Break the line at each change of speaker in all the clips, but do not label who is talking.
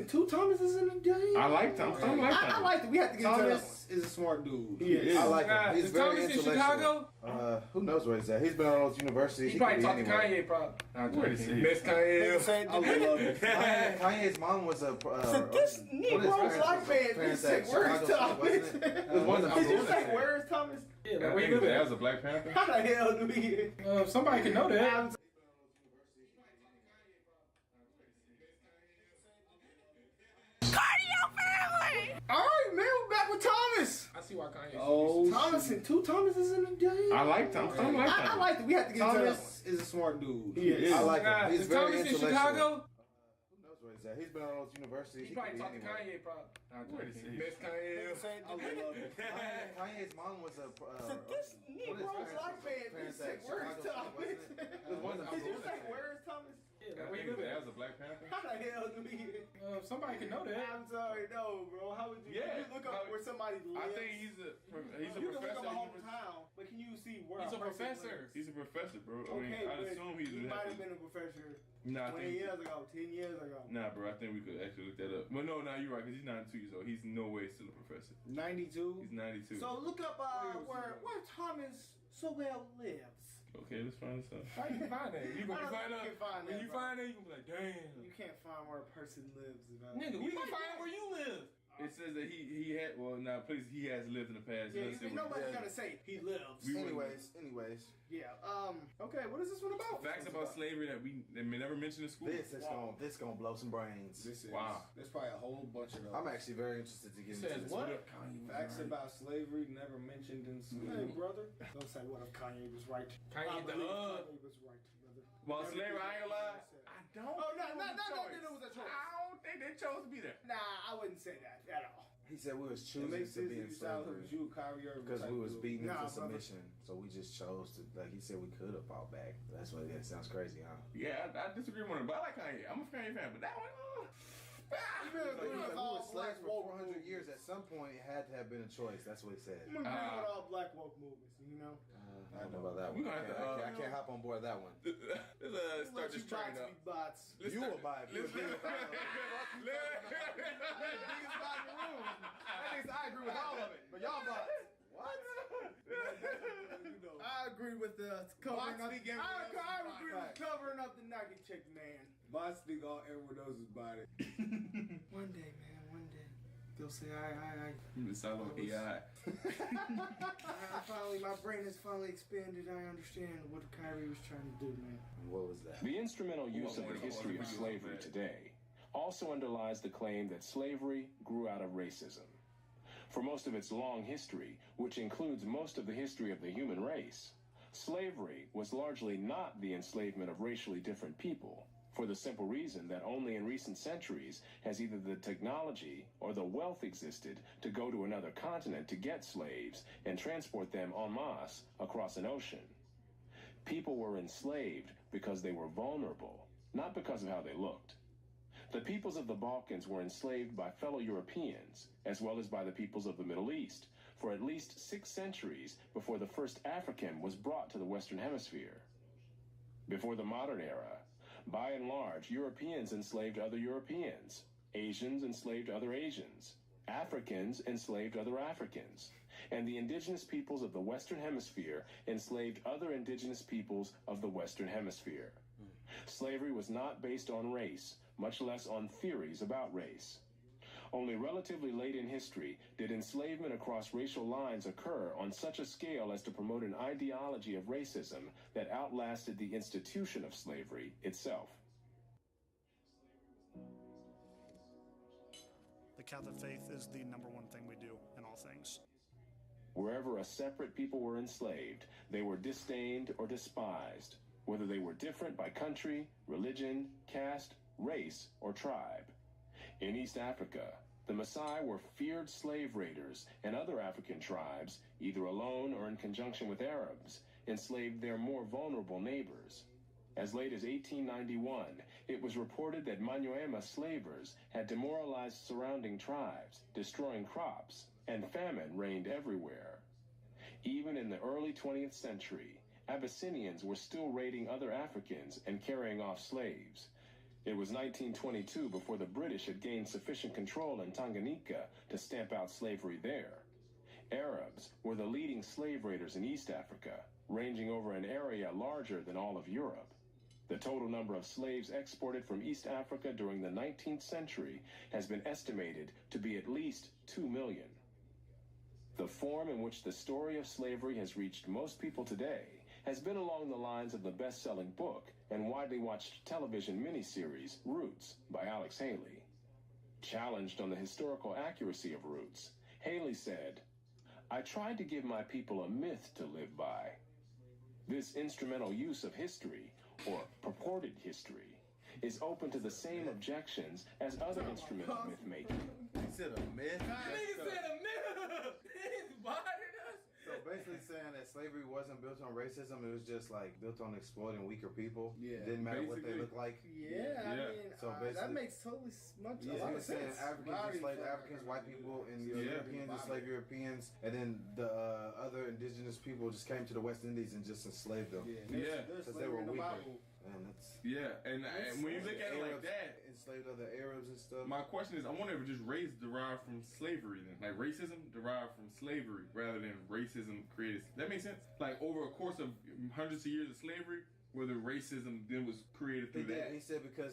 and two Thomases in a day.
I like Thomas.
I like it. We have to get into that one.
Thomas is a smart dude.
Yes.
I like him. He's
Is
very
Thomas in
intellectual.
Chicago?
Who knows where he's at? He's been on those universities.
He probably talked to
anywhere.
Kanye, probably.
Miss Kanye.
I love it.
Kanye's mom was a.
This Negro's life man. He said, "Where's Thomas?" Did you say, "Where's Thomas?"
Yeah, like, where you live at? That was a Black Panther.
How the hell do we?
Somebody can know that.
All right, man, we're back with Thomas.
I see why Kanye.
Oh,
Thomas and two Thomases in a day.
I like Thomas.
I like it. We have to get into that one.
Thomas is a smart dude.
Yes.
I like him. He's
Is
very
Thomas in
intellectual.
Chicago?
Who knows where he's at? He's been on those universities.
He probably
could be
talked to
anywhere.
Kanye, probably.
Miss Kanye.
I love it.
Kanye's mom was a.
This Negro's life man. He said, "Where's Thomas?" Did you say, "Where's Thomas?"
Yeah, like, where you live at? That was a Black Panther.
How the hell do we?
Somebody can know that.
I'm sorry, no, bro. How would you?
Yeah.
Can you look up where somebody lives?
I think he's a
You can look
professor.
up a hometown, but can you see where
He's a
person
professor.
lives?
He's a professor, bro.
Okay,
I'd
but
assume he's
he might have been a professor
Nah, I
20
think.
years ago, 10 years ago.
Nah, bro. I think we could actually look that up. But no, you're right. Because he's 92 years old. He's no way still a professor.
92.
He's 92.
So look up where Thomas Sowell lives.
Okay, let's find this out.
How you can find that?
You gonna find
You
out
can find
when
that,
you
bro.
find it. You gonna be like, damn.
You can't find where a person lives, bro.
Nigga, we can find where you live. It says that he had please he has lived in the past.
Yeah,
Let's see what-
nobody's gonna say he lives.
Anyways.
Yeah. Okay. What is this one about?
Facts about slavery that they may never mention in school.
This gonna blow some brains.
This is
Wow.
There's probably a whole bunch of those.
I'm actually very interested to get into
Says
this.
what?
Facts about slavery never mentioned in school.
Hey, brother. Don't say what if Kanye was right.
Kanye
I
the
believe
hug.
Kanye was right, brother.
About slavery, I ain't gonna lie. I don't.
Oh, no,
think
it was a choice.
I don't think they chose to be there.
Nah, I wouldn't say that at all.
He said we was
It
choosing
makes
to
sense
be
if
in
you sound like
slavery
you, Kyrie Irving.
because we was beaten
Nah,
into
brother.
submission. So we just chose to. Like he said, we could have fought back. That's why that sounds crazy, huh?
Yeah, I disagree with him, but I like Kanye. I'm a Kanye fan, but that one.
Like, we were slaves for 400 years. At some point, it had to have been a choice. That's what he said.
I'm agreeing with all black woke movements, you know?
I don't know about that one.
We gonna have to,
I can't hop on board that one.
Let's start this train up.
Bots.
You will buy it.
Let's-
I agree with all of it, but y'all bought it. What?
I agree with the covering up.
speak everyone else's
I
body.
agree with covering up the Nike chick, man.
Bots think all everyone else is about it.
One day, man, one day. They'll say, I.
The silo AI.
Finally, my brain has finally expanded. I understand what Kyrie was trying to do, man.
What was that?
The instrumental use of the history of slavery today also underlies the claim that slavery grew out of racism. For most of its long history, which includes most of the history of the human race, slavery was largely not the enslavement of racially different people, for the simple reason that only in recent centuries has either the technology or the wealth existed to go to another continent to get slaves and transport them en masse across an ocean. People were enslaved because they were vulnerable, not because of how they looked. The peoples of the Balkans were enslaved by fellow Europeans, as well as by the peoples of the Middle East, for at least 6 centuries before the first African was brought to the Western Hemisphere. Before the modern era, by and large, Europeans enslaved other Europeans, Asians enslaved other Asians, Africans enslaved other Africans, and the indigenous peoples of the Western Hemisphere enslaved other indigenous peoples of the Western Hemisphere. Slavery was not based on race, much less on theories about race. Only relatively late in history did enslavement across racial lines occur on such a scale as to promote an ideology of racism that outlasted the institution of slavery itself.
The Catholic faith is the #1 thing we do in all things.
Wherever a separate people were enslaved, they were disdained or despised, whether they were different by country, religion, caste, race, or tribe. In East Africa, the Maasai were feared slave raiders, and other African tribes, either alone or in conjunction with Arabs, enslaved their more vulnerable neighbors. As late as 1891, it was reported that Manyuema slavers had demoralized surrounding tribes, destroying crops, and famine reigned everywhere. Even in the early 20th century, Abyssinians were still raiding other Africans and carrying off slaves. It was 1922 before the British had gained sufficient control in Tanganyika to stamp out slavery there. Arabs were the leading slave raiders in East Africa, ranging over an area larger than all of Europe. The total number of slaves exported from East Africa during the 19th century has been estimated to be at least 2 million. The form in which the story of slavery has reached most people today has been along the lines of the best-selling book and widely watched television miniseries Roots by Alex Haley. Challenged on the historical accuracy of Roots, Haley said, "I tried to give my people a myth to live by. This instrumental use of history, or purported history, is open to the same objections as other instrumental myth-making."
He said a myth.
Nigga said a myth. He's bothering us.
So basically saying that slavery wasn't built on racism, it was just like built on exploiting weaker people.
Yeah.
It didn't matter what they
Basically.
look like.
Yeah, I mean,
So
that
basically-
makes totally much
Yeah.
a
He
lot of
was saying
sense.
Africans enslaved Africans, white people, and Europeans enslaved Europeans, and then the other indigenous people just came to the West Indies and just enslaved them.
Yeah.
There's
Because they were
slavery in the
weaker.
Bible.
And that's
Yeah, and when you look at it like
Arabs
that,
enslaved other Arabs and stuff.
my question is, I wonder if just race derived from slavery then. Like racism derived from slavery rather than racism created. That makes sense? Like over a course of hundreds of years of slavery, whether racism then was created
He
through
did.
that.
He said because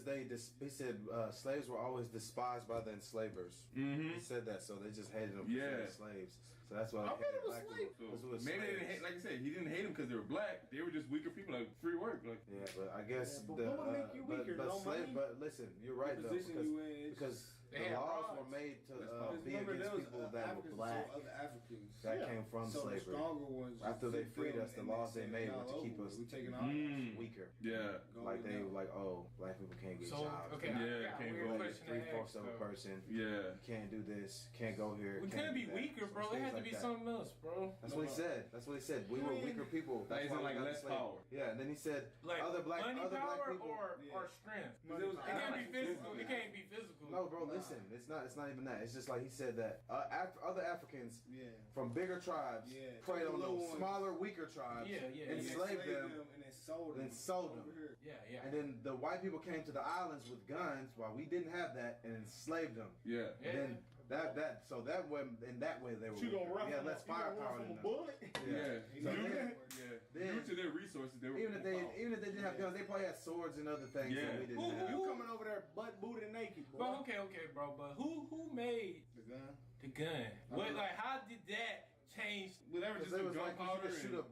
he said slaves were always despised by the enslavers.
Mm-hmm.
He said that, so they just hated them because they were slaves. So that's why
I
they
bet
hated
it was
black
slaves.
people. That's what it
Maybe they
slaves.
didn't hate, like I said, he didn't hate them because they were black. They were just weaker people, like free work. Like
Yeah, but I guess
Yeah, but
the
what would make you weaker?
but
No money?
but listen, you're right
The
though
position you in is
because
They
the
had
laws
rods.
were made to
Because
be
remember,
against
there was
people that were
Africans
black
and other Africans.
that
Yeah.
came from
So the
slavery.
stronger ones.
After they
took
freed
them
us, the
and
laws they
said,
made
"Y'all
were to keep
over.
us
We taking ours.
weaker.
yeah,
Go
Like
with
they
them.
like, oh, black people can't get
So,
jobs.
okay,
Yeah,
I got
can't
a weird
go
question to
Three-fourths
ask,
of a
bro.
person.
yeah.
You can't do this. Can't go here.
We
can't
couldn't be
do that.
weaker,
Some
bro. It
things
had to
like
be
that.
something else, bro.
That's what he said. That's what he said. We were weaker people.
Like,
That's
isn't
why
like
we got
less
enslaved.
power.
Yeah, and then he said
Like
other black
money
people.
power
Yeah.
or strength.
Because it was
It can't be
like
physical. It can't be physical.
No, bro. Listen, it's not even that. It's just like he said that other Africans
Yeah.
from bigger tribes
Yeah.
preyed on
Little
those
ones.
smaller, weaker tribes,
Yeah, yeah,
enslaved them,
and then sold them.
then sold them.
over here.
Yeah, yeah.
and then the white people came to the islands with guns while we didn't have that and enslaved them.
Yeah.
Yeah.
And then so that way in that way they were.
You gonna
weaker.
run
We had
from
less
you gonna run
firepower
from
than
a
them.
bullet?
Yeah.
He
So
knew
then-
that.
Yeah.
Then-
Due to their resources, they were
Even if they didn't have guns, they probably had swords and other things
Yeah.
that we didn't
Who-
have.
You coming over there butt booted and naked, boy.
Bro, okay, bro. But who made
The gun.
the gun? What, like, how did that change?
whatever,
Because
just
they
some
was like you
gunpowder.
could shoot a.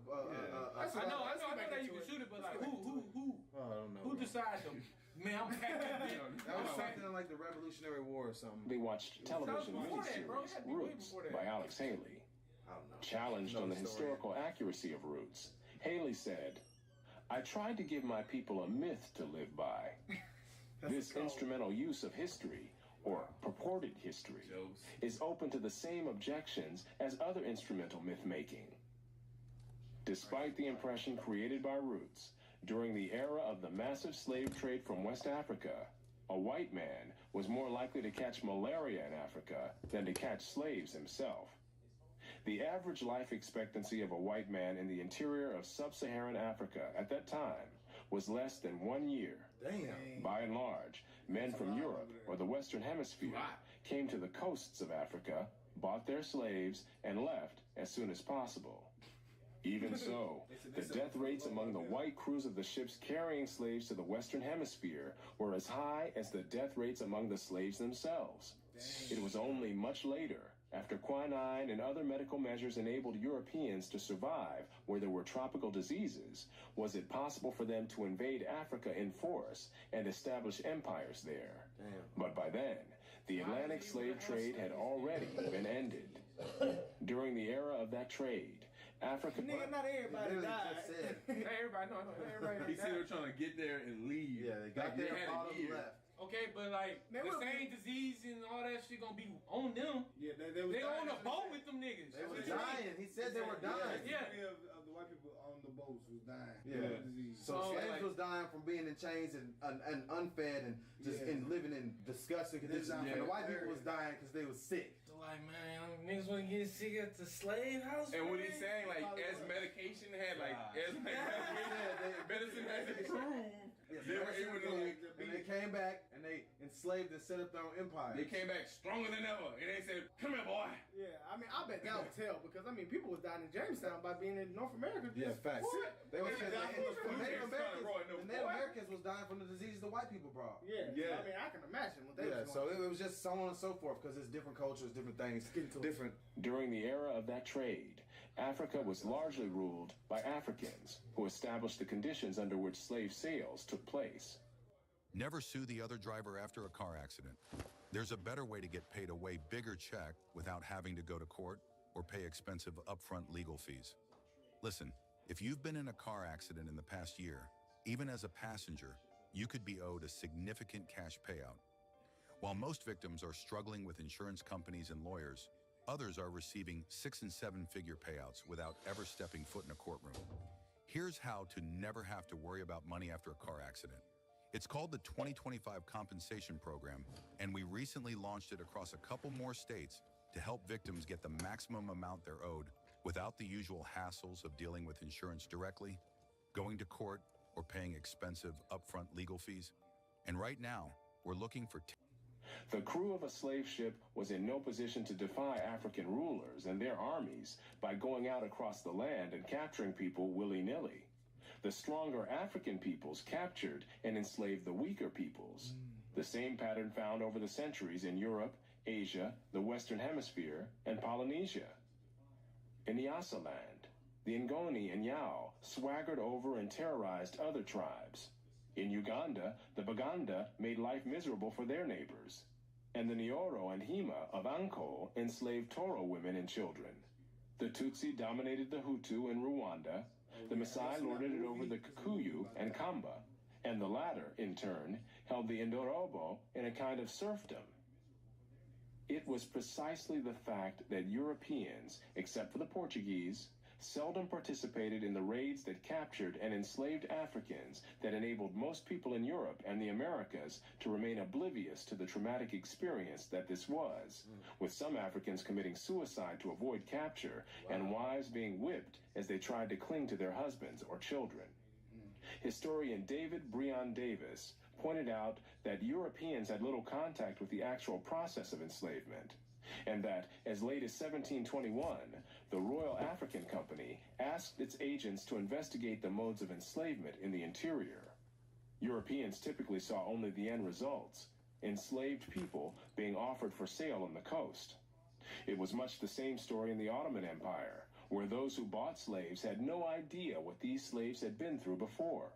That's
I know
Let's get back
that you
into
can
it.
shoot it, but
Let's
like,
get back
who
I don't know.
who decides to? Man, I'm packing
That was something like the Revolutionary War or something.
They watched television
before that, bro. It
miniseries
had to be way
Roots
before that.
by Alex Haley.
I don't know.
Challenged
Know
on the
the story.
historical accuracy of Roots, Haley said, "I tried to give my people a myth to live by. This instrumental use of history, or purported history,
Jokes.
is open to the same objections as other instrumental myth-making. Despite the impression created by Roots, during the era of the massive slave trade from West Africa, a white man was more likely to catch malaria in Africa than to catch slaves himself. The average life expectancy of a white man in the interior of sub-Saharan Africa at that time was less than 1 year.
Damn.
By and large, men from Europe or the Western Hemisphere came to the coasts of Africa, bought their slaves, and left as soon as possible. Even so, the death rates among the white crews of the ships carrying slaves to the Western Hemisphere were as high as the death rates among the slaves themselves. It was only much later, after quinine and other medical measures enabled Europeans to survive where there were tropical diseases, was it possible for them to invade Africa in force and establish empires there.
Damn.
But by then, the Atlantic slave trade had already been ended. During the era of that trade, Africa...
Nigga, not everybody
Literally
died.
just said.
Everybody, no, everybody.
He said they were trying to get there and leave.
Yeah, they got
Like,
there,
had
all
a
of them
year.
left.
Okay, but like
They
the
were-
same disease and all that shit gonna be on them.
Yeah, they was
They on
dying.
the boat with them niggas.
They were
That's what
dying. He said they were dying.
Yeah.
Of the white people on the boats was dying.
Yeah.
Of disease.
So
So,
slaves
like-
was dying from being in chains and unfed and just
Yeah.
and living in disgusting conditions.
Yeah.
And the white people was dying because they was sick.
So like, man, niggas wanna get sick at the slave house.
And what
man?
he's saying, like, as medication had, like, as medicine has improved,
Yes,
they were able to, like,
and they came back enslaved and set up their own empire.
They came back stronger than ever, and they said, "Come here, boy."
Yeah, I mean, I bet that would tell because I mean, people was dying in Jamestown by being in North America.
Yeah, facts.
What?
They were saying
Yeah,
the Native
Boy.
Americans was dying from the diseases the white people brought.
Yeah,
Yeah.
I mean, I can imagine what they
Yeah,
was
so
going
it was just so on and so forth because it's different cultures, different things, different.
During the era of that trade, Africa was largely ruled by Africans who established the conditions under which slave sales took place.
Never sue the other driver after a car accident. There's a better way to get paid a way bigger check without having to go to court or pay expensive upfront legal fees. Listen, if you've been in a car accident in the past year, even as a passenger, you could be owed a significant cash payout. While most victims are struggling with insurance companies and lawyers, others are receiving 6- and 7-figure payouts without ever stepping foot in a courtroom. Here's how to never have to worry about money after a car accident. It's called the 2025 Compensation Program, and we recently launched it across a couple more states to help victims get the maximum amount they're owed without the usual hassles of dealing with insurance directly, going to court, or paying expensive upfront legal fees. And right now, we're looking for
The crew of a slave ship was in no position to defy African rulers and their armies by going out across the land and capturing people willy-nilly. The stronger African peoples captured and enslaved the weaker peoples. The same pattern found over the centuries in Europe, Asia, the Western Hemisphere, and Polynesia. In Nyasaland, the Ngoni and Yao swaggered over and terrorized other tribes. In Uganda, the Baganda made life miserable for their neighbors. And the Nyoro and Hima of Anko enslaved Toro women and children. The Tutsi dominated the Hutu in Rwanda. The Maasai lorded it over the Kikuyu and Kamba, and the latter, in turn, held the Indorobo in a kind of serfdom. It was precisely the fact that Europeans, except for the Portuguese, seldom participated in the raids that captured and enslaved Africans that enabled most people in Europe and the Americas to remain oblivious to the traumatic experience that this was, with some Africans committing suicide to avoid capture and wives being whipped as they tried to cling to their husbands or children. Historian David Breon Davis pointed out that Europeans had little contact with the actual process of enslavement, and that, as late as 1721, the Royal African Company asked its agents to investigate the modes of enslavement in the interior. Europeans typically saw only the end results, enslaved people being offered for sale on the coast. It was much the same story in the Ottoman Empire, where those who bought slaves had no idea what these slaves had been through before.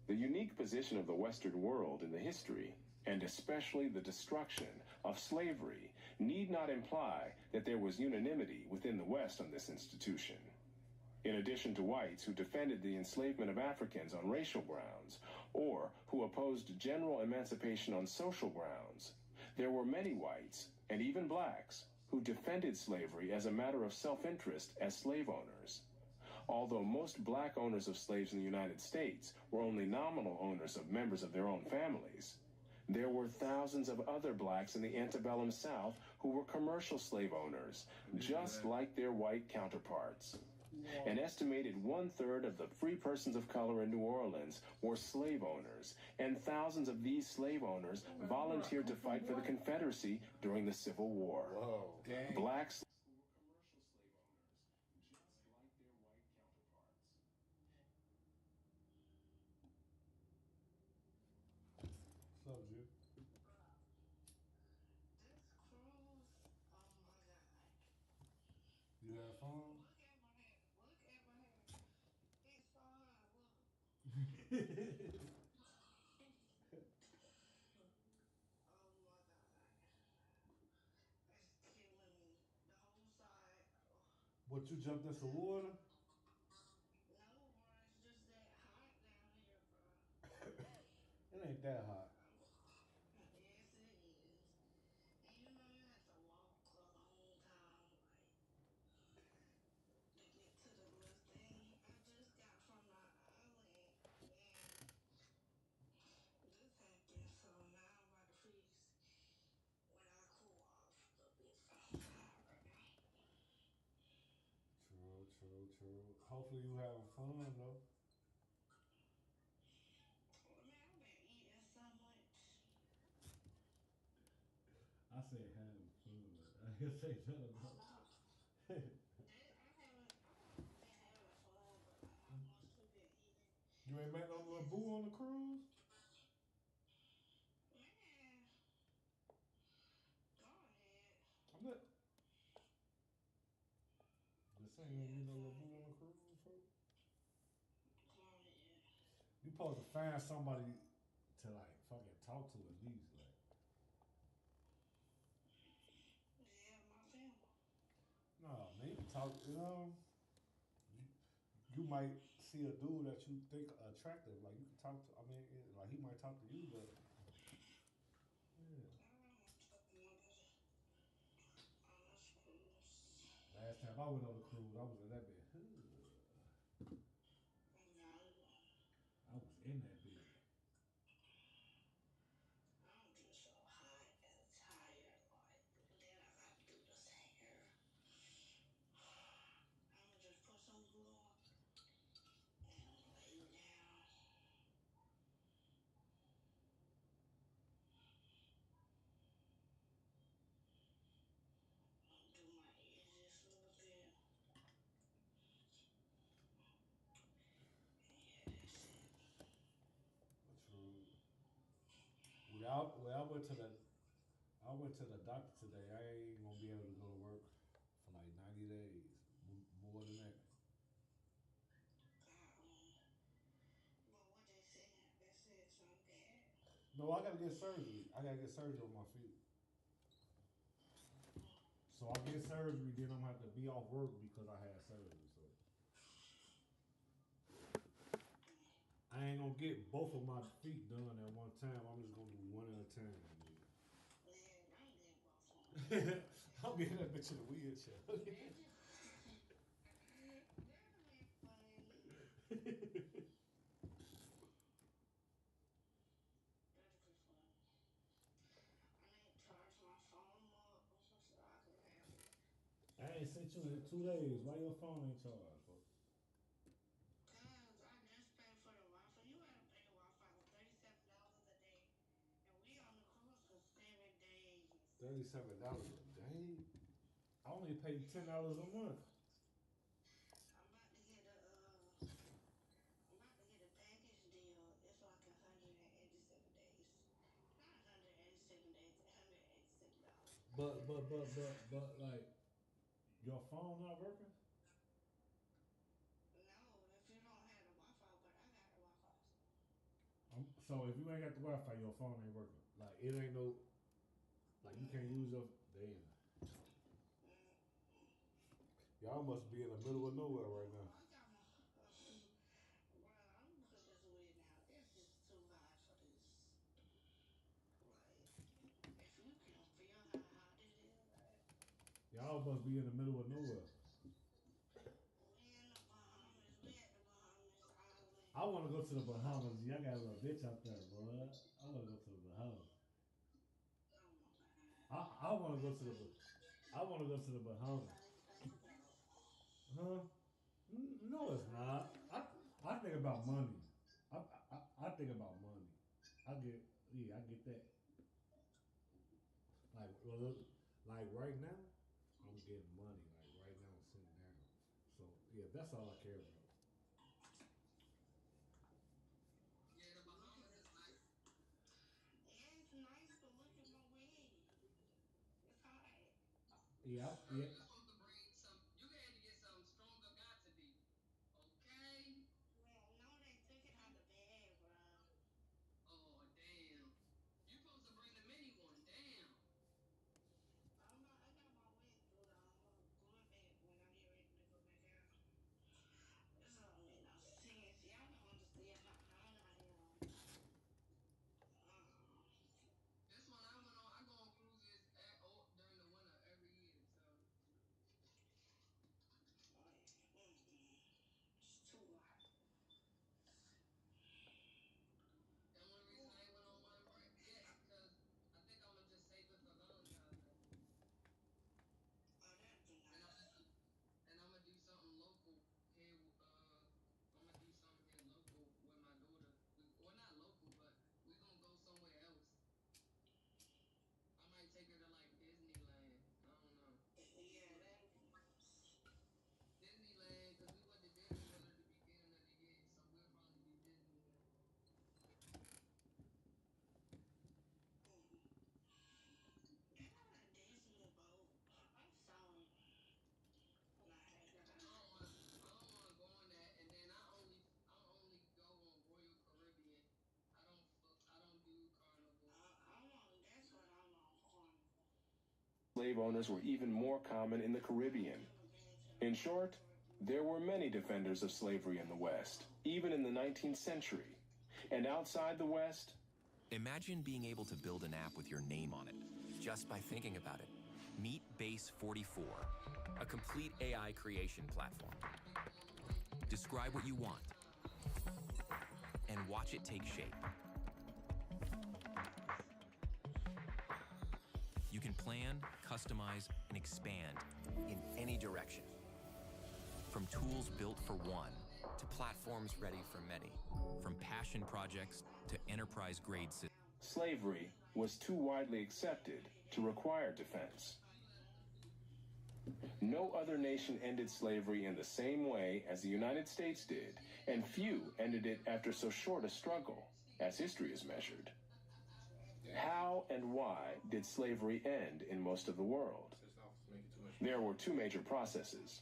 The unique position of the Western world in the history, and especially the destruction of slavery, need not imply that there was unanimity within the West on this institution. In addition to whites who defended the enslavement of Africans on racial grounds, or who opposed general emancipation on social grounds, there were many whites, and even blacks, who defended slavery as a matter of self-interest as slave owners. Although most black owners of slaves in the United States were only nominal owners of members of their own families, there were thousands of other blacks in the antebellum South who were commercial slave owners, just like their white counterparts. An estimated 1/3 of the free persons of color in New Orleans were slave owners, and thousands of these slave owners volunteered to fight for the Confederacy during the Civil War.
Whoa.
Blacks
What's up, Jude? You have fun? What, you jumped in some water? It ain't that hot. True. Hopefully you having fun though. said having fun. I didn't say nothing about You ain't met no little boo on the cruise?
Man, go ahead.
I'm not. Just saying, you ain't meet no little boo on the cruise, folks?
Go ahead.
You supposed to find somebody to like fucking talk to at least, like.
Yeah, my family.
No, man, you can talk. You might see a dude that you think attractive, like you can talk to. I mean, like he might talk to you, but yeah.
I don't want to talk to nobody on this cruise.
Last time I went on the cruise, I was in that bed.
No,
I was in that bed.
I'm just so hot and tired. Like, then I got to do this hair. I'm gonna just put some glue on and lay down. Do my edges a little bit. Yeah, that's it.
True. Well, I went to the doctor today. I ain't gonna be able to go to work for like 90 days, more than that.
Well, what they saying? They said something bad.
No, I gotta get surgery. I gotta get surgery on my feet. So I get surgery, then I'm gonna have to be off work because I had surgery. So I ain't gonna get both of my feet done at one time. I'm just gonna do one at a time. I'm getting that bitch in the wheelchair. I ain't sent you in 2 days. Why your phone ain't charged, folks?
Cause I just paid for the Wi-Fi. You gotta pay the Wi-Fi for $37 a day, and we on the cruise for 7 days.
$37 a day? I only pay $10 a month.
I'm about to get a package deal. It's like 187 days. Not 187 days. $187.
But, like, your phone not working?
No, if you don't have the Wi-Fi, but I got the Wi-Fi.
So if you ain't got the Wi-Fi, your phone ain't working. Like it ain't no, like you can't use your damn. Y'all must be in the middle of nowhere right now.
I got my, bro, I'm put this wig now. It's just too hot for this. Like, if you can feel how hot it is, right?
Y'all must be in the middle of nowhere.
We in the Bahamas. We at the Bahamas island.
I want to go to the Bahamas. Y'all got a little bitch out there, boy. I want to go to the Bahamas. I want to go to the. I want to go to the Bahamas. Huh? No, it's not. I think about money. I think about money. I get that. Like right now, I'm getting money. Like right now, I'm sitting down. So yeah, that's all I care about.
Yeah, the Bahamas is nice. Yeah, it's nice, but look at my wig. It's hot.
Yeah,
Girl,
yeah.
you're supposed to bring some. You had to get some stronger. Got to be. Okay. Well, no, they took it out the bag, bro. Oh damn. You supposed to bring the mini one. Damn. I got my wig glued on. I'm gonna glue it back when I get ready to go back out. This don't make no sense. Y'all don't understand how hot I am. This one I went on. I go on cruises during the winter every year. So
slave owners were even more common in the Caribbean. In short, there were many defenders of slavery in the West, even in the 19th century. And outside the West,
imagine being able to build an app with your name on it, just by thinking about it. Meet Base 44, a complete AI creation platform. Describe what you want, and watch it take shape. You can plan, customize, and expand in any direction. From tools built for one, to platforms ready for many. From passion projects to enterprise-grade systems.
slavery was too widely accepted to require defense. No other nation ended slavery in the same way as the United States did, and few ended it after so short a struggle, as history is measured. How and why did slavery end in most of the world? There were two major processes.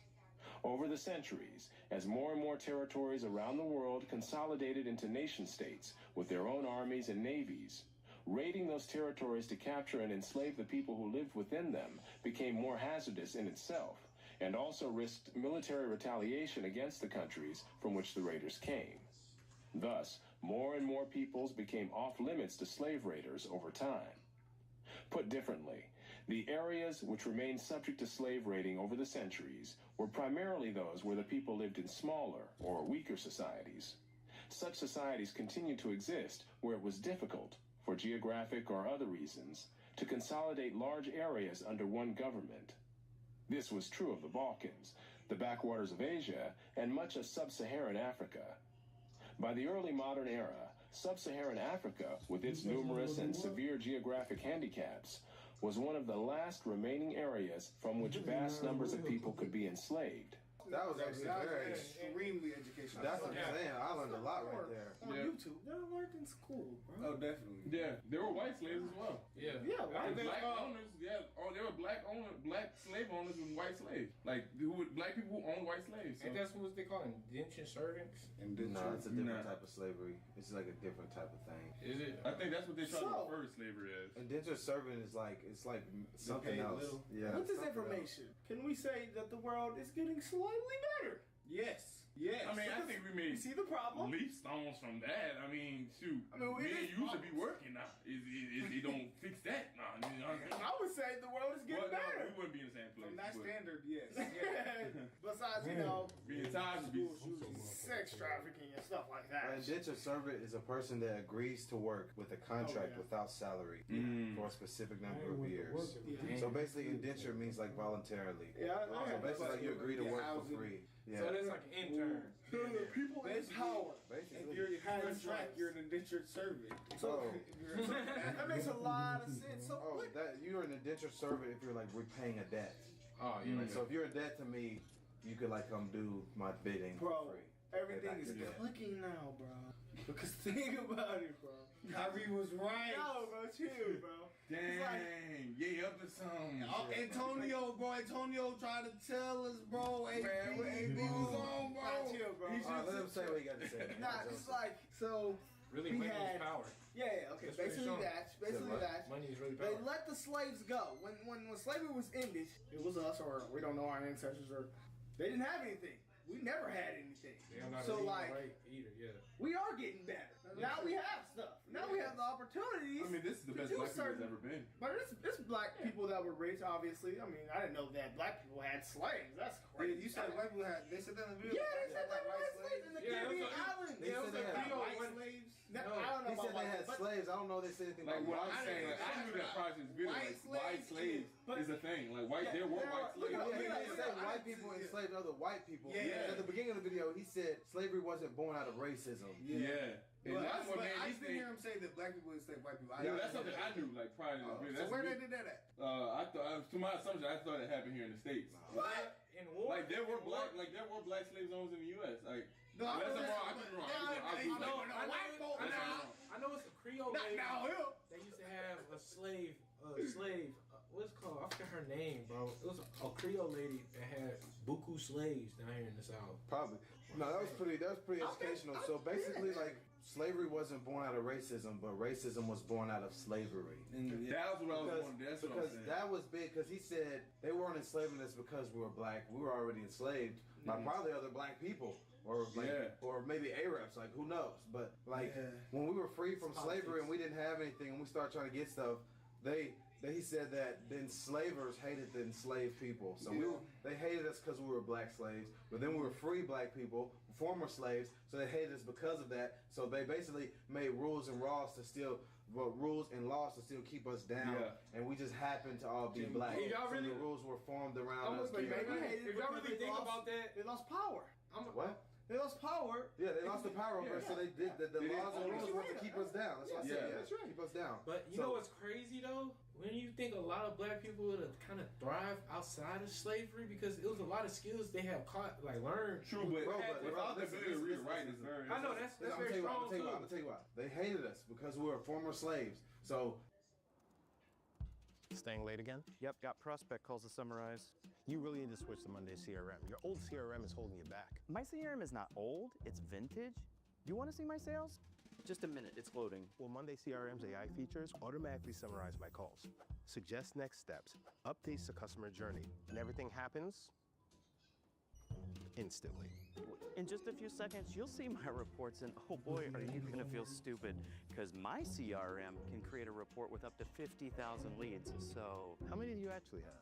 Over the centuries, as more and more territories around the world consolidated into nation-states with their own armies and navies, raiding those territories to capture and enslave the people who lived within them became more hazardous in itself, and also risked military retaliation against the countries from which the raiders came. Thus, more and more peoples became off-limits to slave raiders over time. Put differently, the areas which remained subject to slave raiding over the centuries were primarily those where the people lived in smaller or weaker societies. Such societies continued to exist where it was difficult, for geographic or other reasons, to consolidate large areas under one government. This was true of the Balkans, the backwaters of Asia, and much of sub-Saharan Africa. By the early modern era, sub-Saharan Africa, with its numerous and severe geographic handicaps, was one of the last remaining areas from which vast numbers of people could be enslaved.
That was actually very
extremely educational.
That's what I'm saying. I learned a lot right there.
On YouTube. They learned in school, bro.
Oh, definitely. Yeah, there were white slaves as well.
Yeah,
white black owners. Yeah, there were black slave owners and white slaves. Like black people who owned white slaves. So.
And that's what they call indentured servants.
No, it's a different type of slavery. It's like a different type of thing.
Is it? I think that's what they try to refer to slavery as.
Indentured servant is like something else. Yeah.
With this information, can we say that the world is getting slightly better? Yes. Yes.
I mean, I think we made
see the problem.
Leap stones from that. I mean, shoot. I mean, we used to be working now. It don't fix that. Nah,
I would say the world is getting better.
We wouldn't be in the same place.
From that standard, yes. Besides,
being tied to
sex trafficking and stuff like that.
An indentured servant is a person that agrees to work with a contract without salary for a specific number of years. So basically, indenture means like voluntarily.
Yeah.
So basically, like you agree to work for free. Yeah.
So that's like an intern.
People in power. If you're contract, you're an indentured servant. So that makes a lot of sense. So
you're an indentured servant if you're like repaying a debt.
Oh yeah.
So if you're a debt to me, you could like come do my bidding for free.
Everything is clicking now, bro. Because think about it, bro. Kyrie was right. No, bro, chill, bro.
Dang, yeah, up to something.
Antonio tried to tell us, bro. AB was on, bro. Chill, bro.
Let him say what he got to say.
Nah, it's like, so
really money is power.
Yeah, okay. Basically that.
Money is really power.
They let the slaves go. When slavery was ended, it was us, or we don't know our ancestors, or they didn't have anything. We never had anything. So like, we are getting better. Now we have stuff. Now we have the opportunities.
I mean, this is the best black people has ever been.
But it's black people that were rich, obviously. I mean, I didn't know that black people had slaves. That's crazy.
You said white people had. They said that in the video.
Yeah, they said they had slaves in the Caribbean islands.
They said they had
white slaves.
He said they had slaves. I don't know if they said anything
like
about
what I'm saying. Like, I knew that prior to this video. White slaves is a thing. Like there were white slaves.
He said white people enslaved other white people. At the beginning of the video, he said slavery wasn't born out of racism.
Yeah. And that's what made
I
these
didn't hear him say that black people enslaved white people.
Yeah, that's something I knew like prior to this video.
So where they did that at?
I thought, to my assumption, I thought it happened here in the States.
What?
In war?
Like there were black slave zones in the U.S. Like
no, I
could be wrong.
I know it's a Creole lady. They used to have a slave. What's it called? I forgot her name, bro. It was a Creole lady that had buku slaves down here in the South.
Probably. No, that was pretty educational. So basically, like, slavery wasn't born out of racism, but racism was born out of slavery.
And that was what I was wondering. That's what I was saying.
That was big, because he said they weren't enslaving us because we were black. We were already enslaved by probably other black people. Or or maybe Arabs, like, who knows? But like when we were free from slavery and we didn't have anything and we started trying to get stuff, he said that the enslavers hated the enslaved people. So they hated us because we were black slaves. But then we were free black people, former slaves, so they hated us because of that. So they basically made rules and laws to still keep us down. And we just happened to all be black. So the rules were formed around us.
If y'all really think about that,
they lost power.
What?
They lost power.
Yeah, they lost the power over us, so they did the laws and rules were to keep us down. That's what I said. That's right. Keep us down.
But you know what's crazy though? When you think a lot of black people would have kind of thrived outside of slavery, because it was a lot of skills they have learned.
True, but without the ability to read and write, it's very.
I know that's very strong too.
I'm gonna tell you why. They hated us because we were former slaves. So.
Staying late again? Yep, got prospect calls to summarize. You really need to switch to Monday CRM. Your old CRM is holding you back.
My CRM is not old, it's vintage. You want to see my sales? Just a minute, it's loading.
Well, Monday CRM's AI features automatically summarize my calls, suggest next steps, updates the customer journey, and everything happens instantly.
In just a few seconds, you'll see my reports, and oh boy, are you gonna feel stupid, because my CRM can create a report with up to 50,000 leads, so...
How many do you actually have?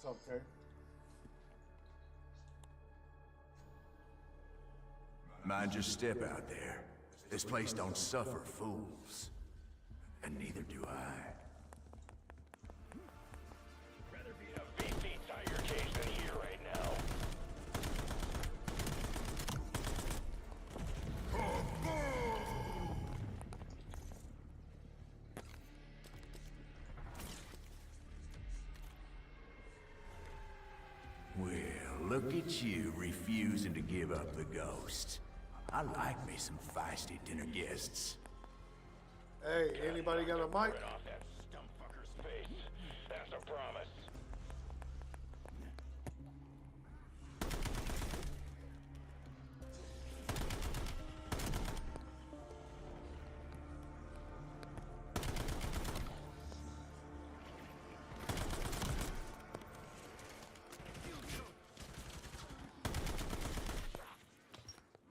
Okay.
Mind your step out there. This place don't suffer fools. And neither do I.
Rather be in a VC tiger cage than here right now.
Well, look at you refusing to give up the ghost. I like me some feisty dinner guests.
Hey, anybody got a mic?
Right off that scum fucker's face. That's a promise.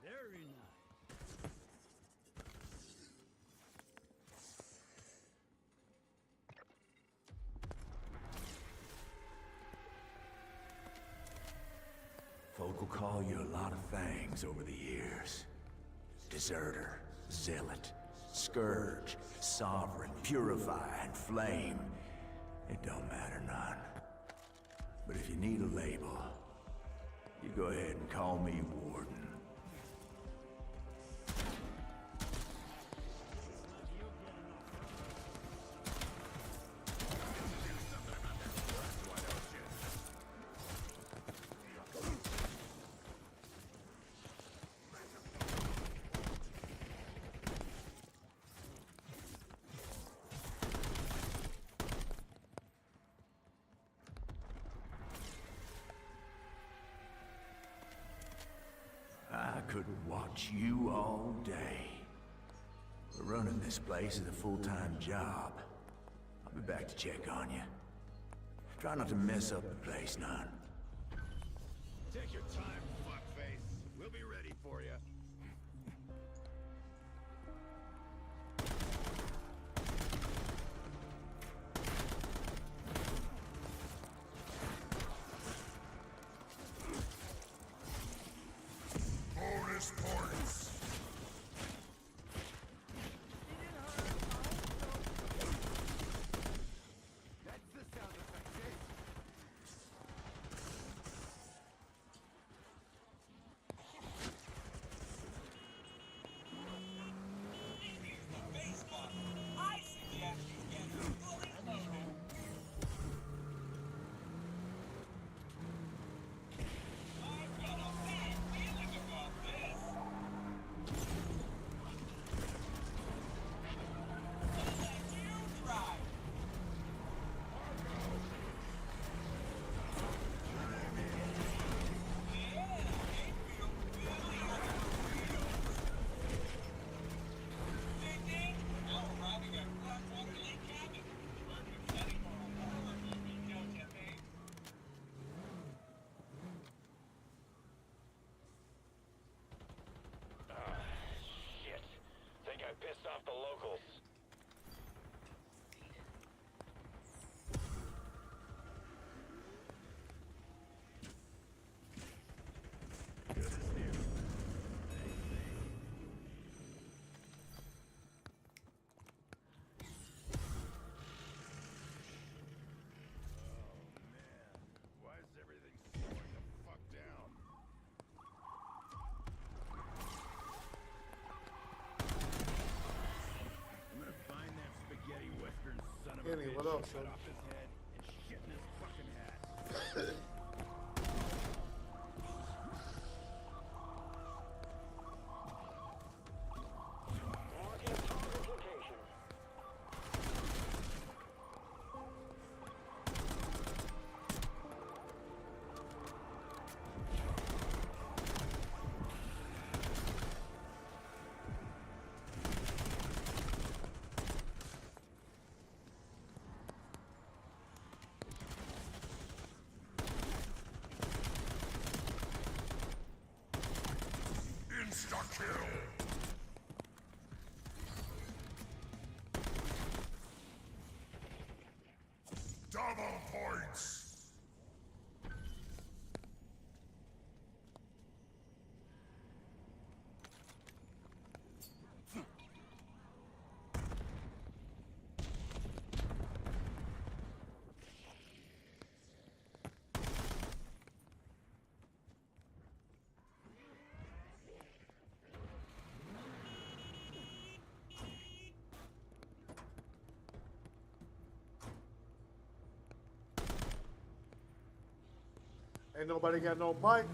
Very nice.
Folk will call you a lot of things over the years. Deserter, zealot, scourge, sovereign, purify, and flame. It don't matter none. But if you need a label, you go ahead and call me Warden. I could watch you all day. But running this place is a full-time job. I'll be back to check on you. Try not to mess up the place none.
Take your time, fuckface. We'll be ready for you.
Bonus points.
That's the sound effect, Jake.
Shit. Think I pissed off the locals.
Why is everything slowing the fuck down? I'm gonna find that spaghetti western son of a
Kenny,
bitch,
what up,
cut
son?
off his head, and shit in his fucking hat.
Marking target location.
Insta-kill. Double points.
Ain't nobody got no mic.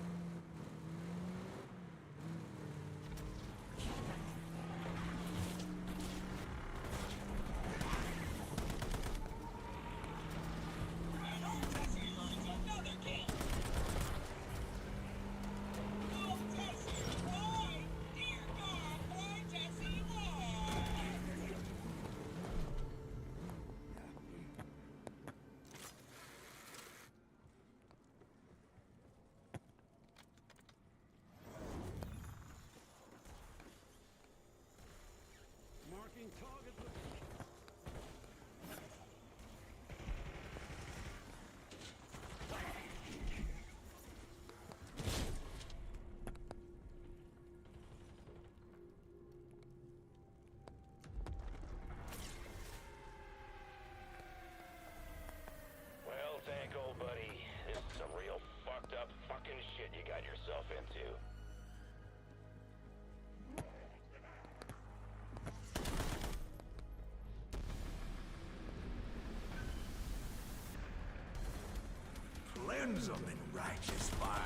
Marking target.
Well, thank old buddy. This is some real fucked up fucking shit you got yourself into.
Cleanse them in righteous fire.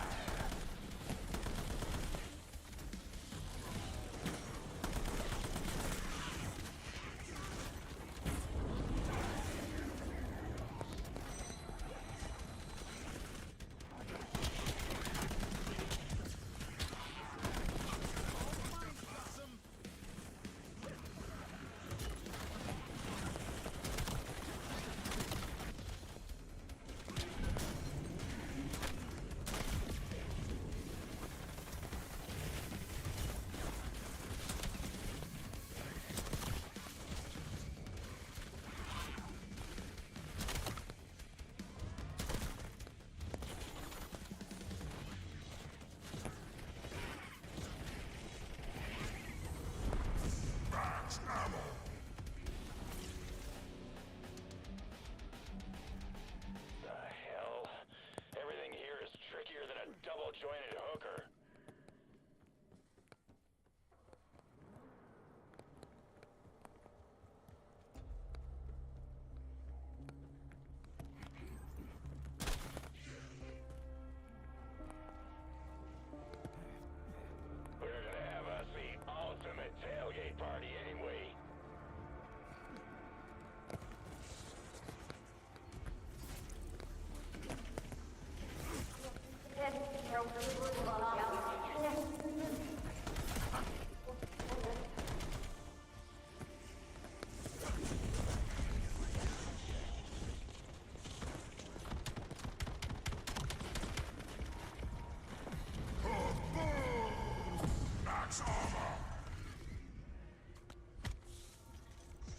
The hell? Everything here is trickier than a double-jointed hooker. We're gonna have us the ultimate tailgate party, ain't we?
Max armor.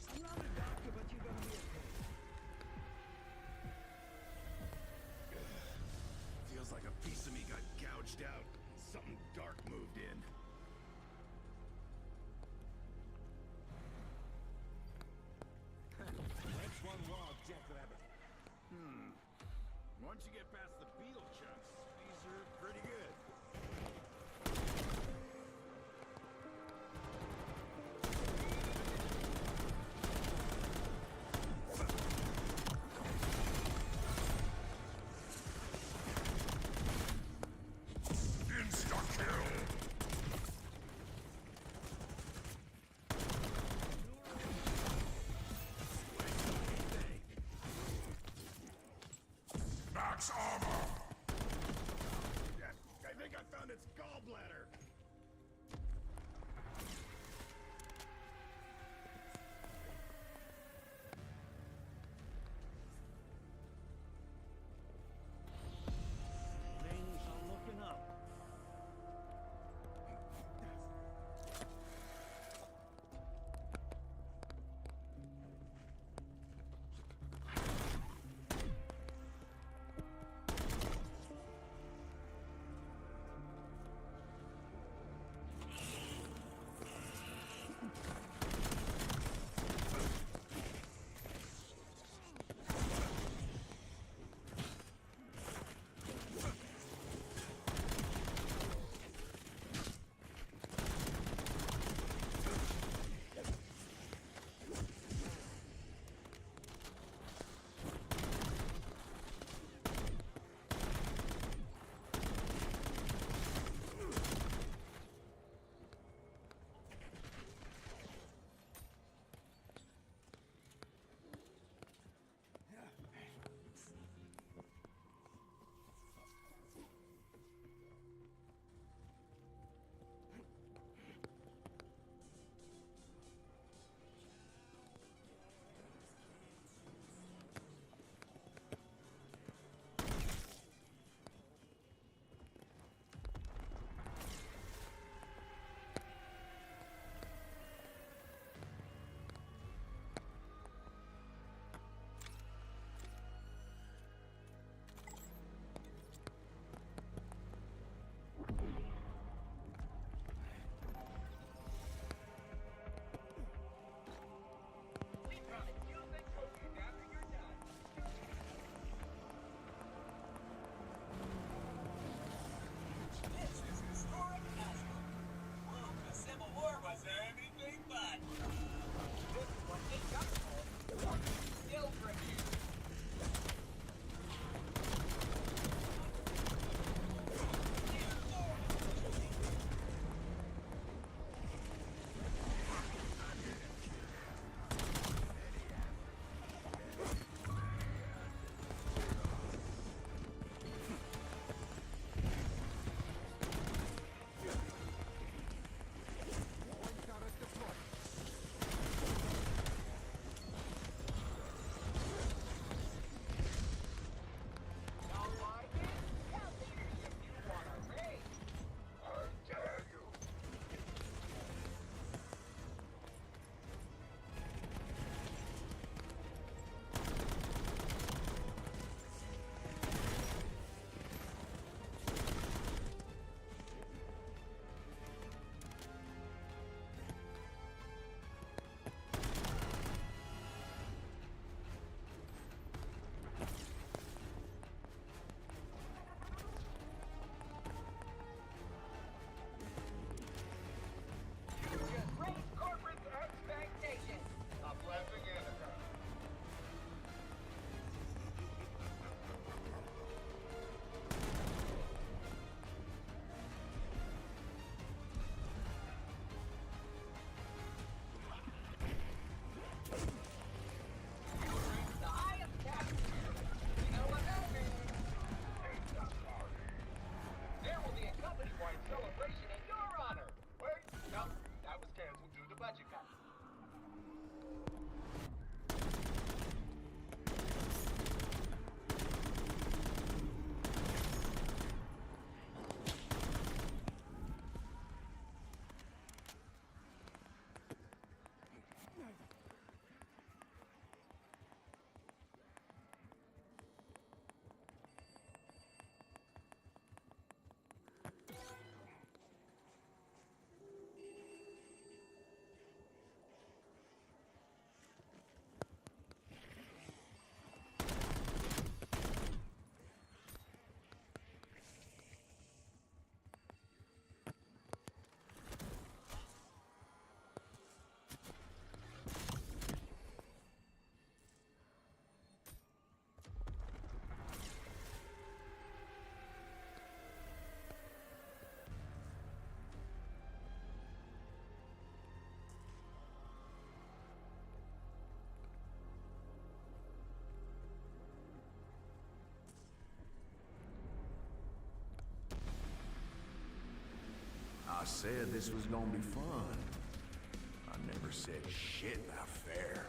I'm not a doctor, but you're gonna be okay. Feels like a piece of me got gouged out. Something dark moved in. That's one raw jackrabbit. Once you get past the beetle chunks, these are pretty good.
Insta-kill. Max armor.
I think I found its gallbladder.
Things are looking up. said this was gonna be fun. I never said shit about fair.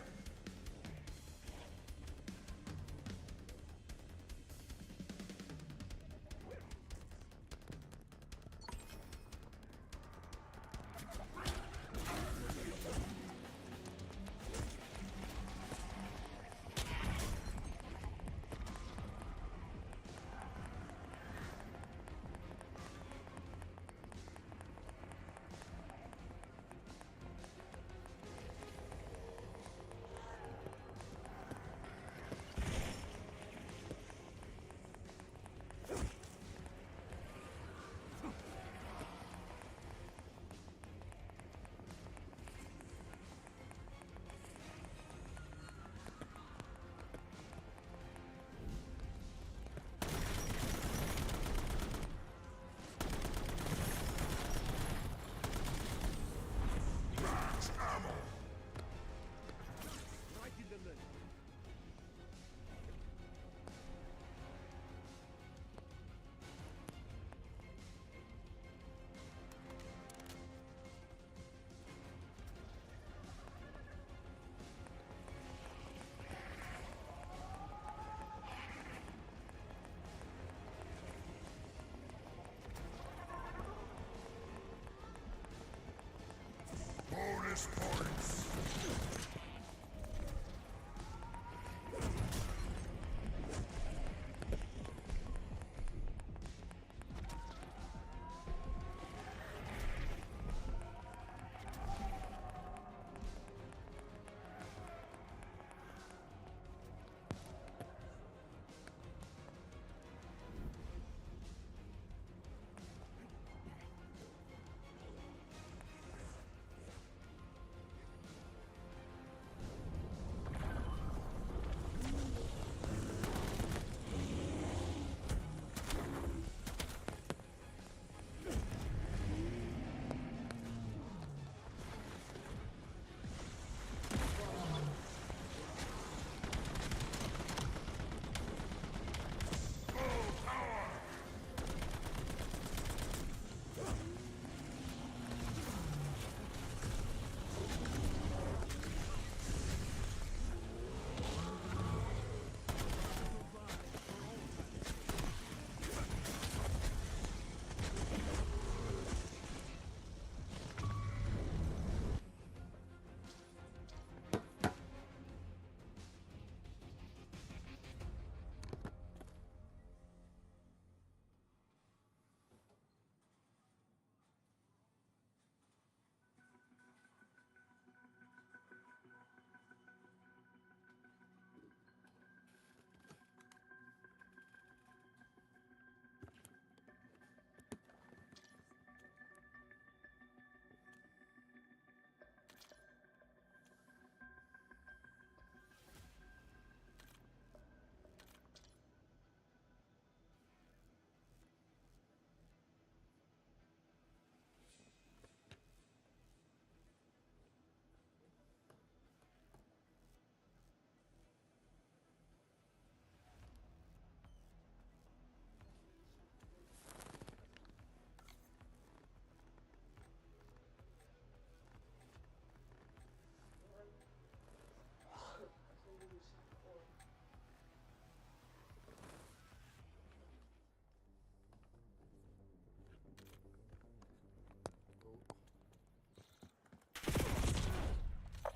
Bonus points.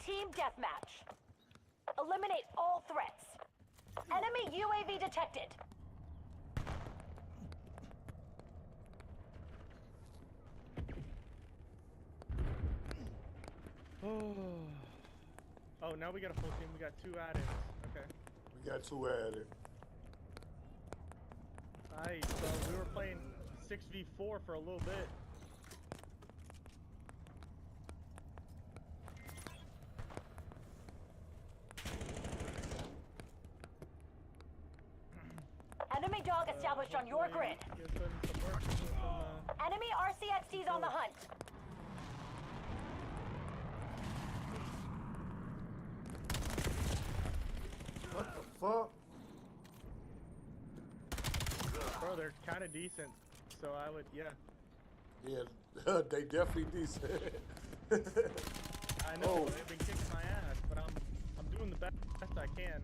Team deathmatch. Eliminate all threats. Enemy UAV detected.
Oh, now we got a full team. We got 2 added. Okay.
We got 2 added.
Nice. So we were playing 6v4 for a little bit.
Enemy dog established on your grid. Enemy RCXD's on the hunt.
What the fuck?
Bro, they're kind of decent. So I would, yeah.
Yeah, they definitely decent.
I know they've been kicking my ass, but I'm doing the best I can.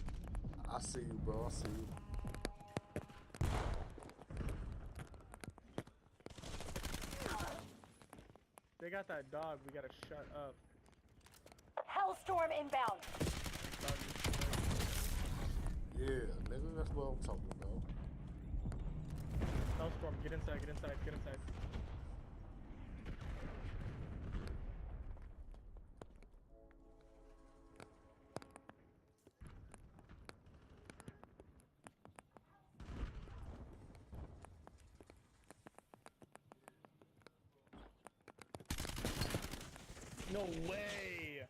I see you, bro. I see you.
They got that dog. We gotta shut up.
Hellstorm inbound.
Yeah, nigga, that's what I'm talking about.
Hellstorm, get inside, get inside, get inside. No way!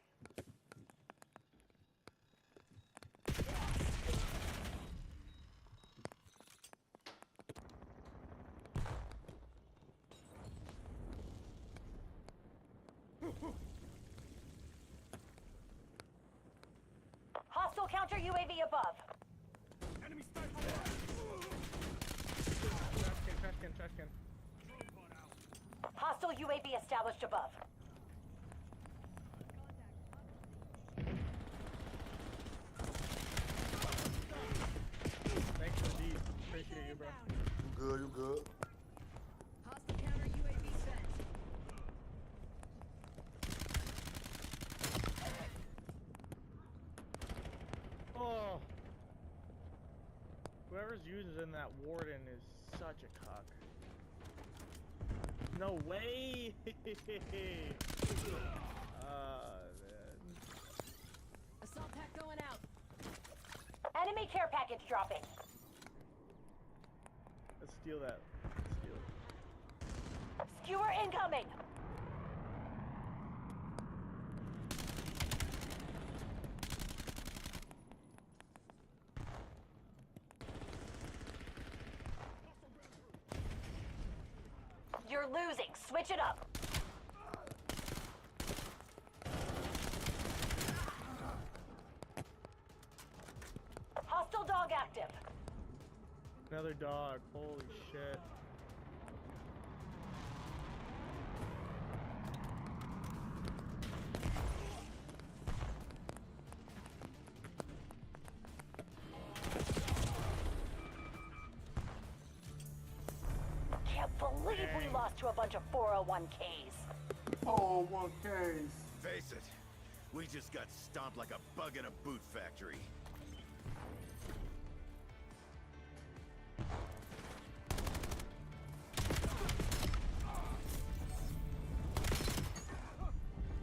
Hostile counter UAV above.
Enemy sniper! Trash can, trash can.
Hostile UAV established above.
Thanks for these. Appreciate you, bro.
You good, you good.
Hostile counter UAV sent.
Oh. Whoever's using that warden is such a cock. No way! Man.
Assault pack going out.
Enemy care package dropping.
Let's steal that. Let's steal it.
Skewer incoming. You're losing. Switch it up. Hostile dog active.
Another dog. Holy shit.
Can't believe we lost to a bunch of 401ks.
401ks.
Face it, we just got stomped like a bug in a boot factory.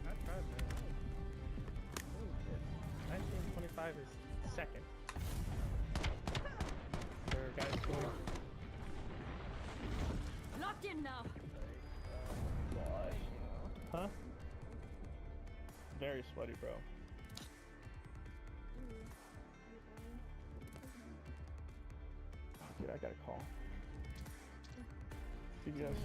Not bad, man. Holy shit. 1925 is second. There are guys going.
Locked in now.
Huh? Very sweaty, bro. Oh, dude, I got a call. CBS.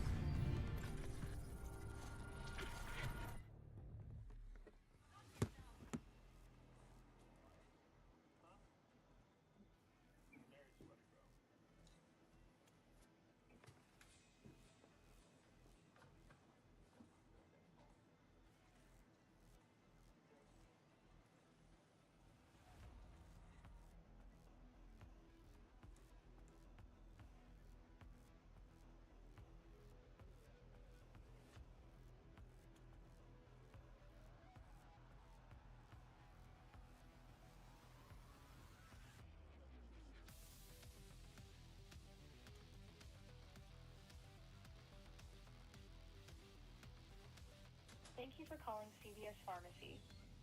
Thank you for calling CVS Pharmacy.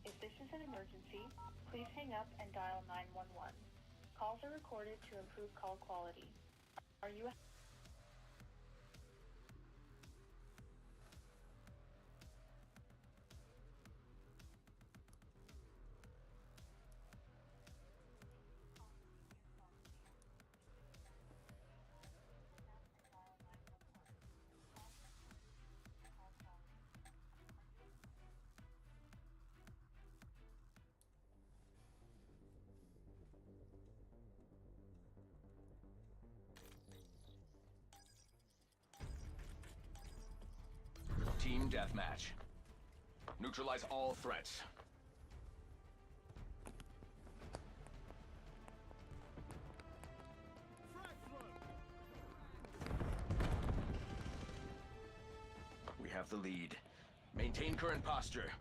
If this is an emergency, please hang up and dial 911. Calls are recorded to improve call quality. Are you
Team deathmatch. Neutralize all threats. We have the lead. Maintain current posture.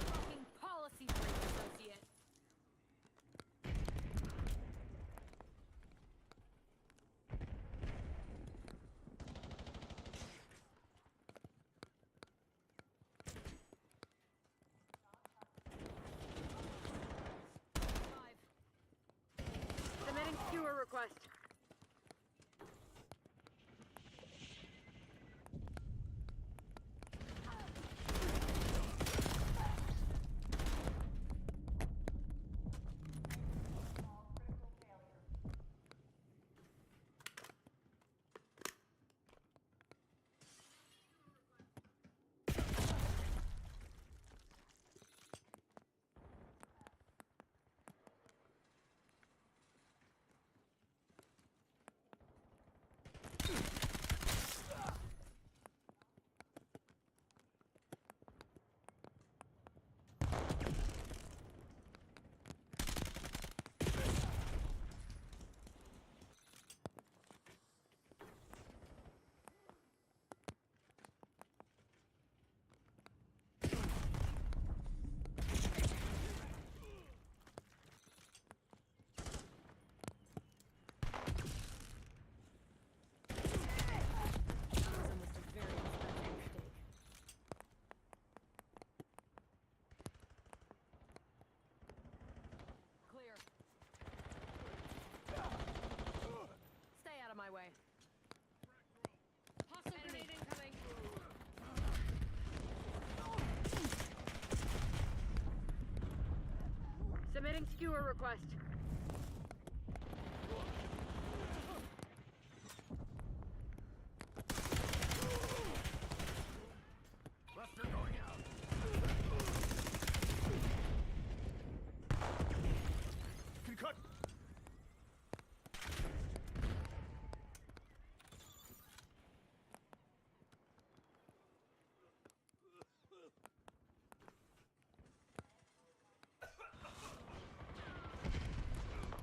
Fucking policy break, associate. Submitting skewer request. Clear. Stay out of my way. Hostile grenade incoming. Submitting skewer request.
Cluster going out. Cut.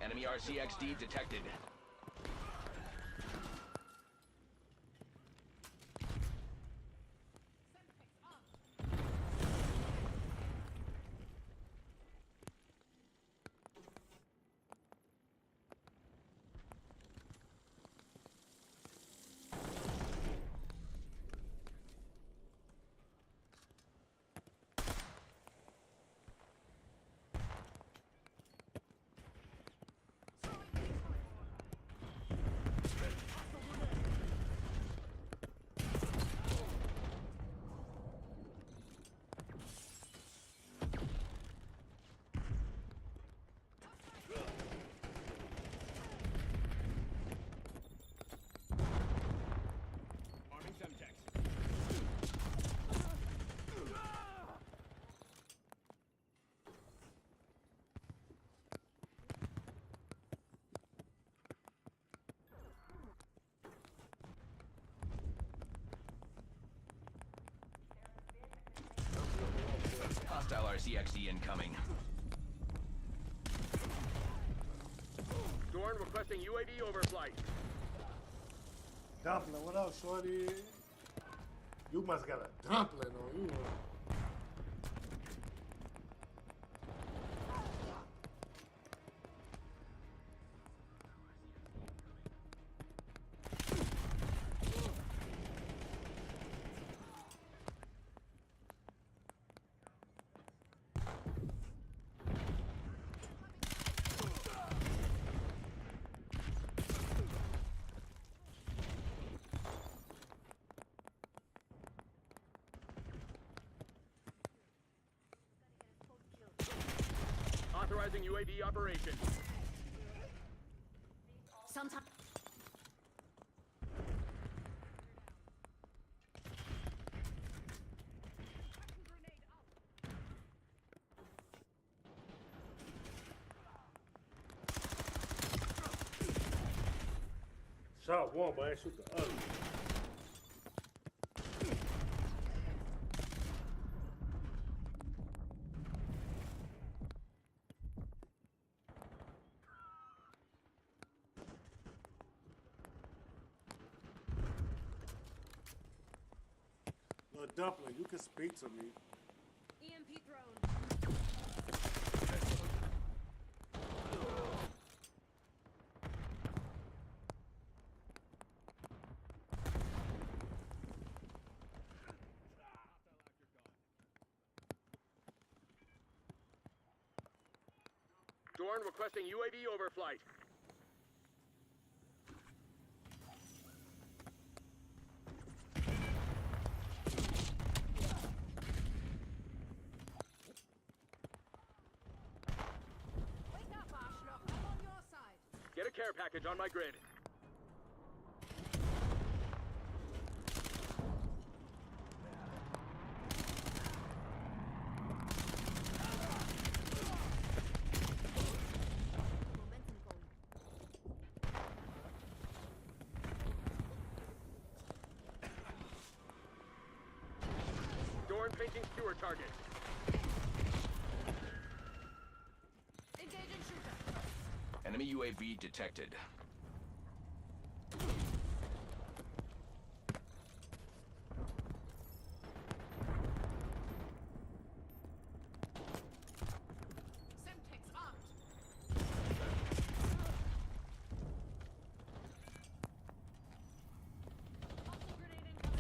Enemy RCXD detected.
Arming Semtex.
Hostile RCXD incoming.
Dorn requesting UAV overflight.
Dumpling, what up, shorty? You must got a dumpling on you.
Authorizing UAV operation.
Sometimes.
Shot one, but I ain't shoot the other. Little dumpling, you can speak to me.
EMP thrown.
Dorn requesting UAV overflight.
Wake up, Ashnok. I'm on your side.
Get a care package on my grid. Dorn painting skewer target.
Engaging shooter.
Enemy UAV detected.
Semtex armed.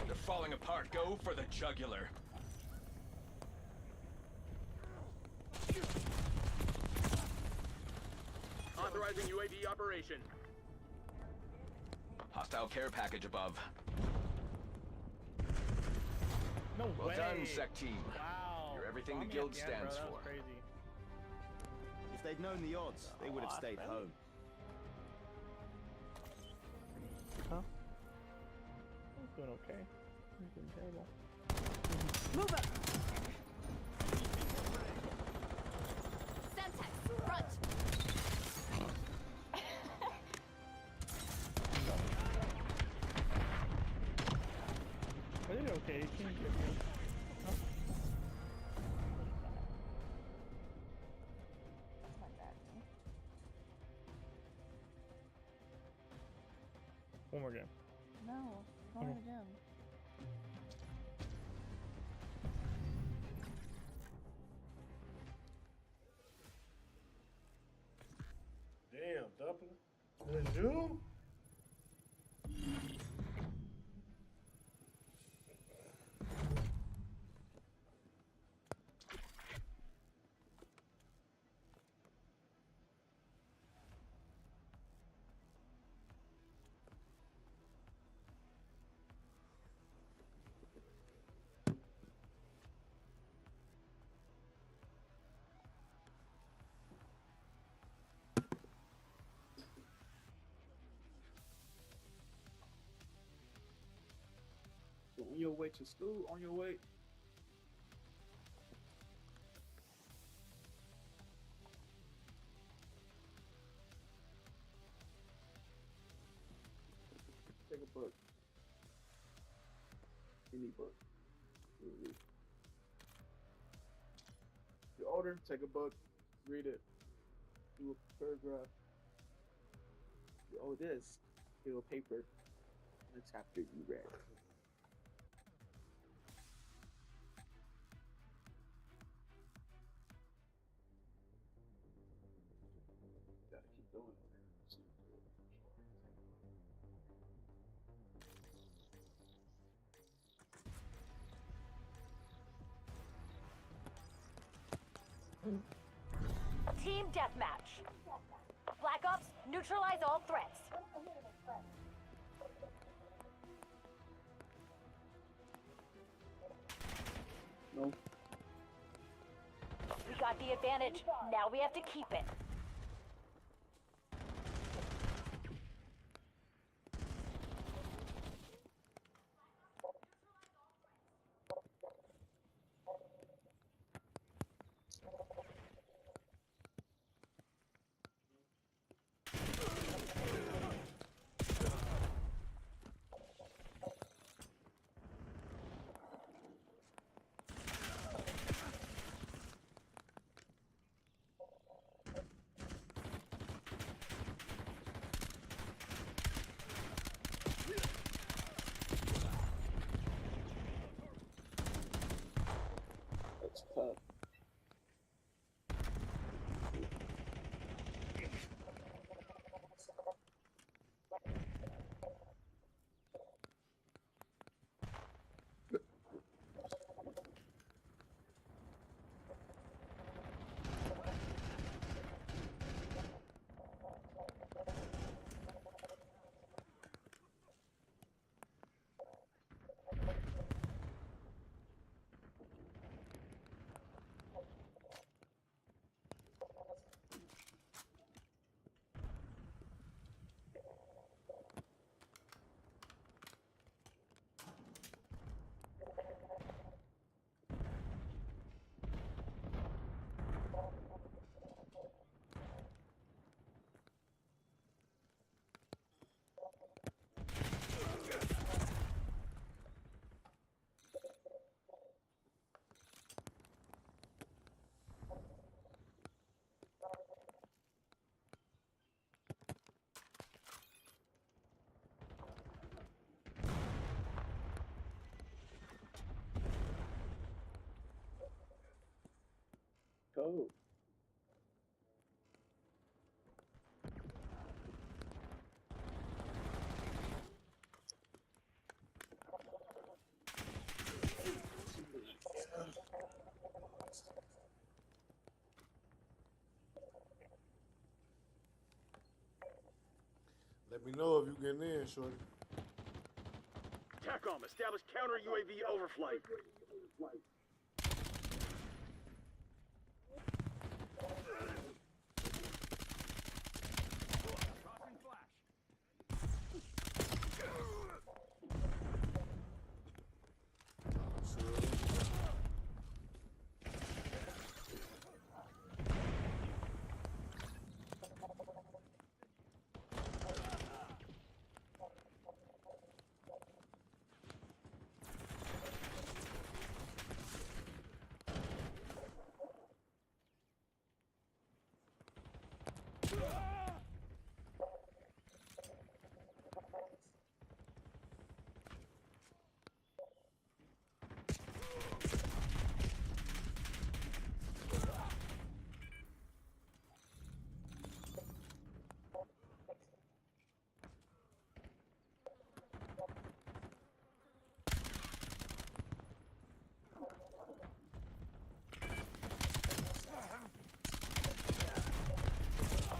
They're falling apart. Go for the jugular.
Authorizing UAV operation.
Hostile care package above.
No
Well
way.
done, Sec Team.
Wow.
You're everything
Saw
the
me
guild
again,
stands
bro. That was
for.
crazy.
If they'd known the odds, they would have stayed home.
Huh? I'm doing okay. I'm doing terrible.
Move up. Semtex front.
I did okay. You can't get me. Huh? One more game.
No, going again.
Damn, dumpling. Is it you?
On your way to school, on your way. Take a book. Any book. If you're older, take a book, read it, do a paragraph. Oh, this, do a paper, and a chapter you read. Gotta keep going.
Team deathmatch. Black Ops, neutralize all threats.
No.
We got the advantage. Now we have to keep it.
Oh.
Let me know if you getting in, shorty.
TACOM, establish counter UAV overflight.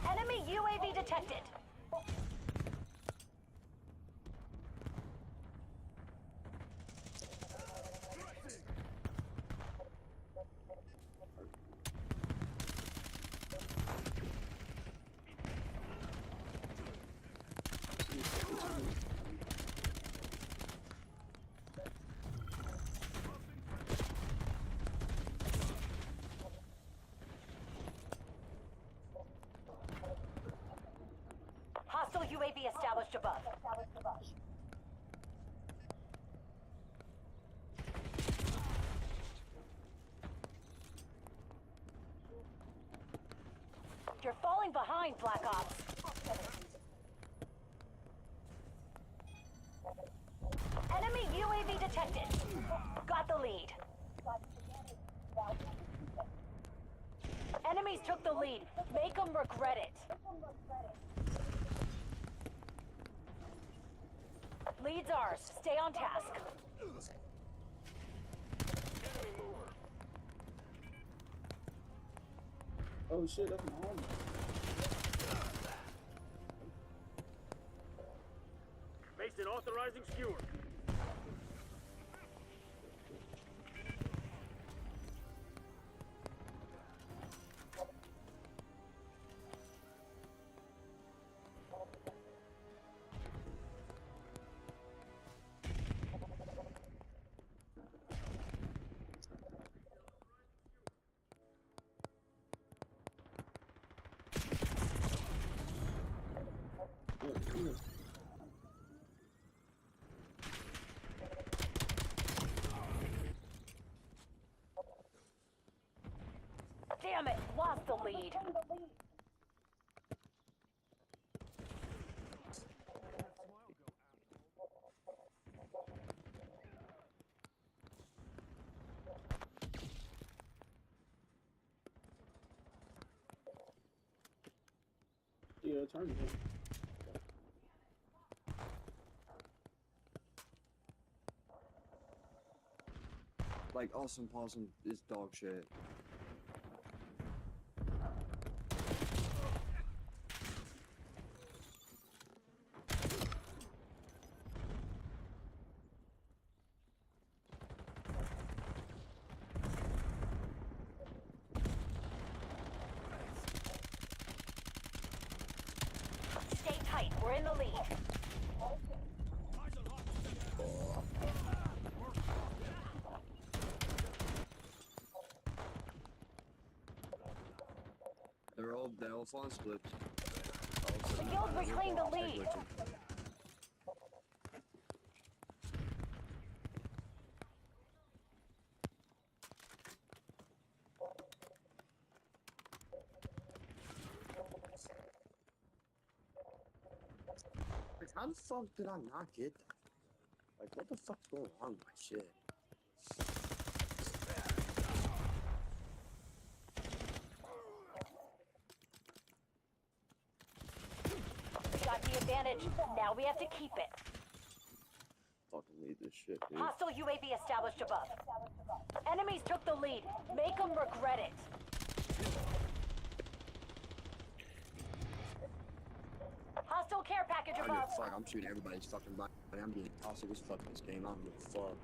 Enemy UAV detected. Hostile UAV established above. You're falling behind, Black Ops. Enemy UAV detected. Got the lead. Enemies took the lead. Make them regret it. Lead's ours. Stay on task.
Oh shit, that's my home.
Mason authorizing skewer.
Damn it, lost the lead.
Yeah, turn it. Like Awesome Possum is dog shit.
Stay tight, we're in the lead.
They're all fun splits.
Shield reclaimed the lead.
Like, how the fuck did I not get that? Like, what the fuck's going on with my shit?
advantage. Now we have to keep it.
Fucking lead this shit, dude.
Hostile UAV established above. Enemies took the lead. Make them regret it. Hostile care package
I
above.
give a fuck. I'm shooting everybody's fucking body. I'm being toxic as fuck in this game. I don't give a fuck.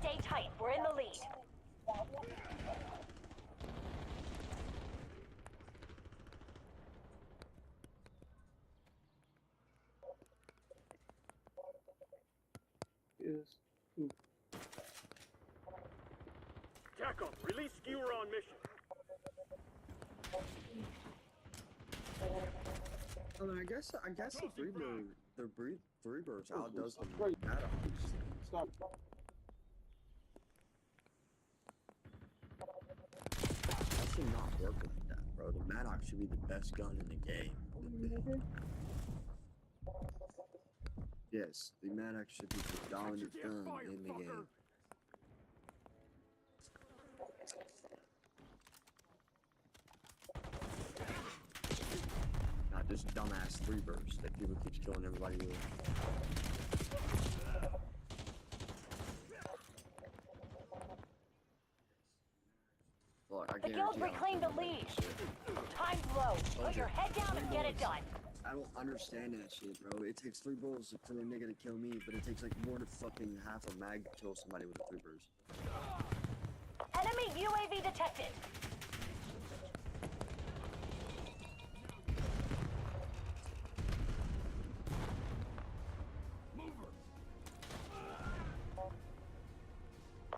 Stay tight. We're in the lead.
Yes.
TACOM, release skewer on mission.
I mean, I guess the three birds outdoes the Maddox.
Stop.
That should not work like that, bro. The Maddox should be the best gun in the game. Yes, the Maddox should be the dominant gun in the game. Not just dumbass three bursts that people keeps killing everybody with. Look, I
The guild reclaimed the lead. Time's low. Put your head down and get it done.
I don't understand that shit, bro. It takes 3 bullets for a nigga to kill me, but it takes like more than fucking half a mag to kill somebody with a 3 burst.
Enemy UAV detected.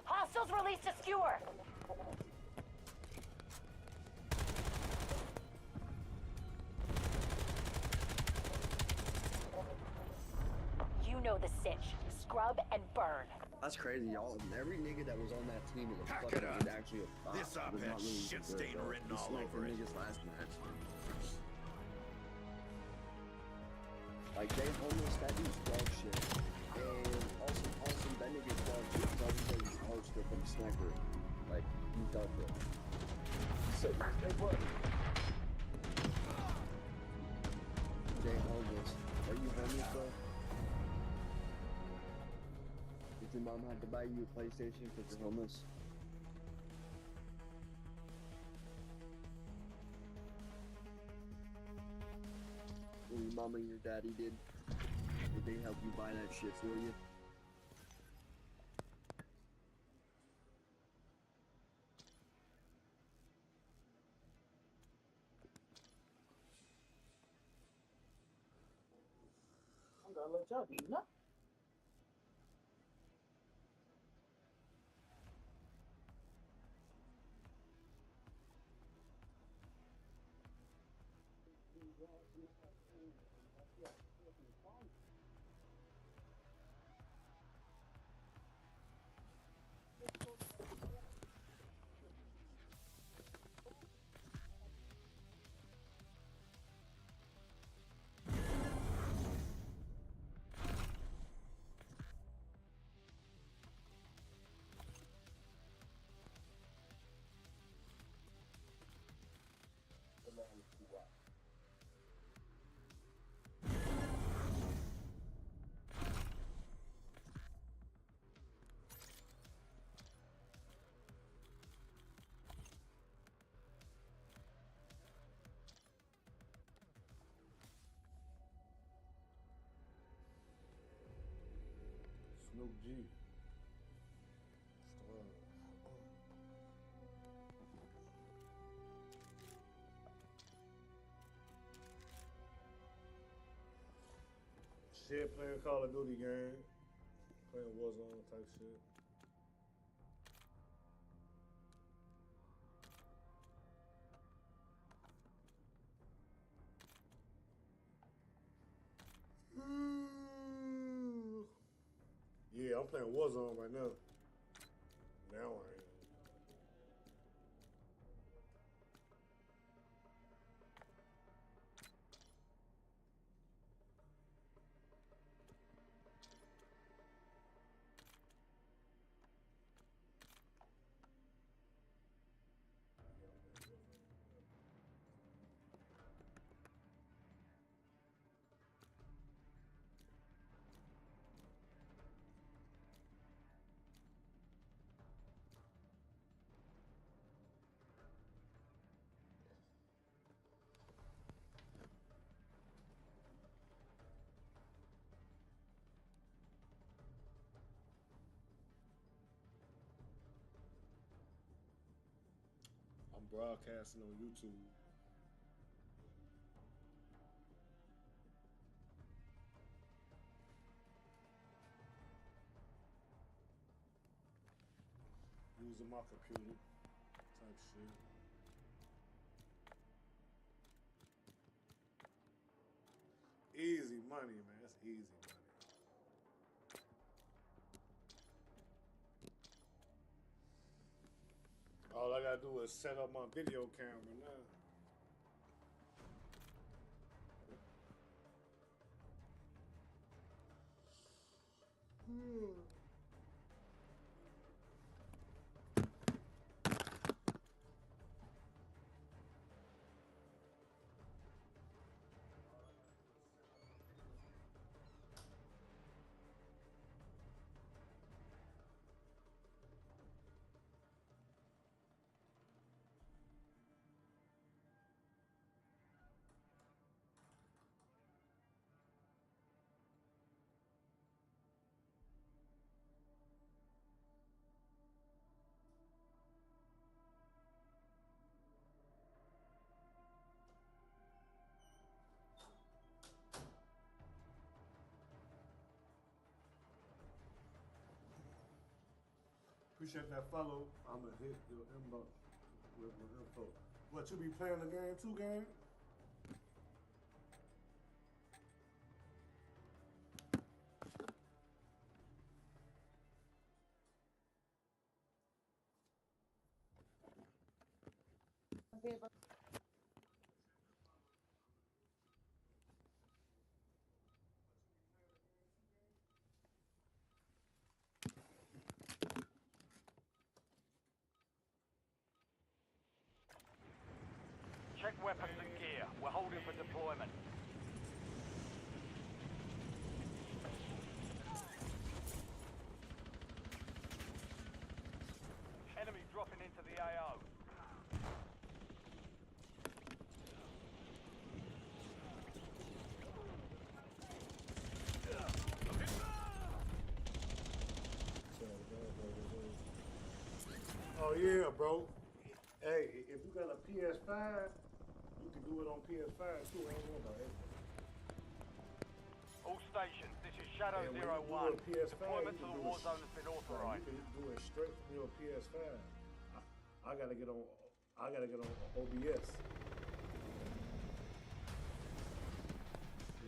Hostiles released a skewer. You know the sitch. Scrub and burn.
That's crazy, y'all. Every nigga that was on that team is a fucking was actually a bot.
This op has shit stain written all over it.
Niggas last match. Like, they homeless, that dude's dog shit. And also, that nigga's dog shit because I was saying he's hard script from a sniper. Like, he's dog shit. So, hey, what? Jay homeless. Are you homeless, bro? Did your mom have to buy you a PlayStation because you're homeless? What your mama and your daddy did? Did they help you buy that shit for you?
I'm gonna let y'all do nothing.
Snoop G. Shit, playing Call of Duty game, playing Warzone type shit. Yeah, I'm playing Warzone right now. Now I am. I'm broadcasting on YouTube. Using my computer type shit. Easy money, man. That's easy money. All I gotta do is set up my video camera now. Appreciate that follow. I'm gonna hit your inbox with my info. What, you be playing the game too, gang?
Check weapons and gear. We're holding for deployment. Enemy dropping into the AO.
Oh yeah, bro. Hey, if you got a PS5, you can do it on PS5 too. I don't know about it.
All stations, this is Shadow
And when
01.
you do a PS5,
Deployment
you
to
can
the
do
war
it-
zone has been authorized.
You can do it straight from your PS5. I gotta get on. I gotta get on OBS.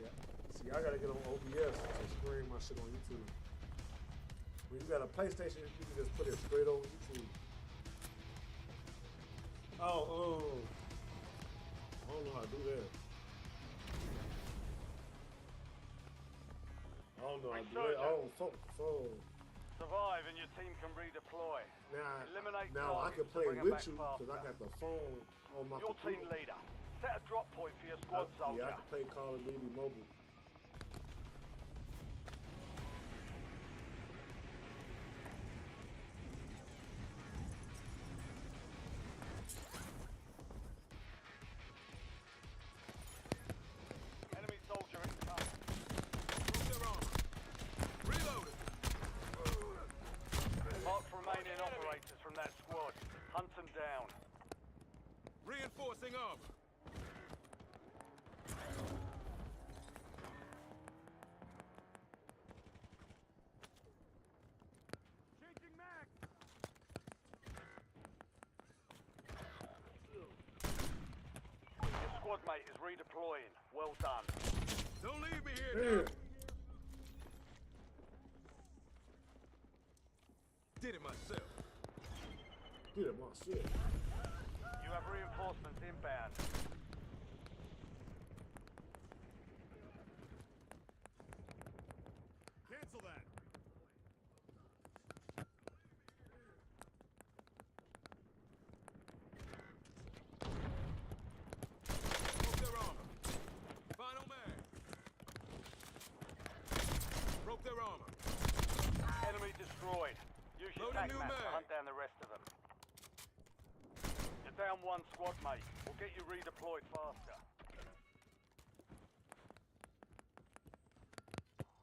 Yeah. See, I gotta get on OBS to stream my shit on YouTube. When you got a PlayStation, you can just put it straight on YouTube. Oh, I don't know how to do that. I don't know how to do that. I don't fuck with the phone.
Survive and your team can redeploy. Eliminate
Now I
targets
can
to
play
bring 'em
with
back
you
faster.
because I got the phone on my
Your
computer.
team leader. Set a drop point for your squad soldier.
Yeah, I can play Call of Duty Mobile.
Enemy soldier incoming. Mark remaining operators from that squad. Hunt them down.
Reinforcing armor.
Changing mag. Your squad mate is redeploying. Well done.
Don't leave me here. Did it myself.
Did it myself.
You have reinforcements inbound.
Cancel that. Broke their armor. Final man. Broke their armor.
Enemy destroyed. Use your
Loading
tag
new
map to
mag.
hunt down the rest of them. You're down one squad mate. We'll get you redeployed faster.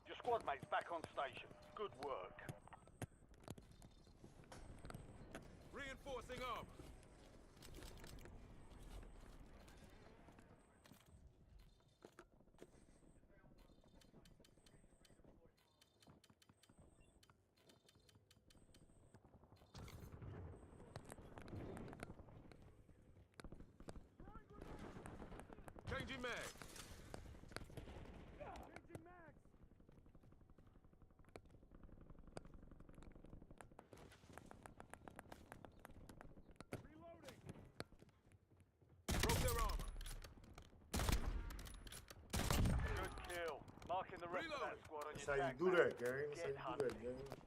Your squad mate's back on station. Good work.
Reinforcing armor. Changing mag. Broke their armor.
Good kill. Marking the rest of that squad on
That's
your
how you
attack
do
map.
that, gang. That's
Get
how you do that,
hunting.
gang.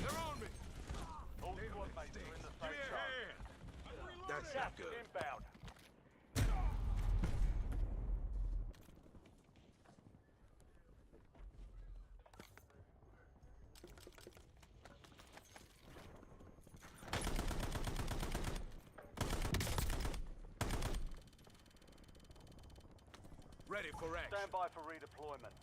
They're on me.
All squad mates are in the
Give
safe
me a
zone.
hand. That's
Gas
not
is
good.
inbound.
Ready for action.
Stand by for redeployment.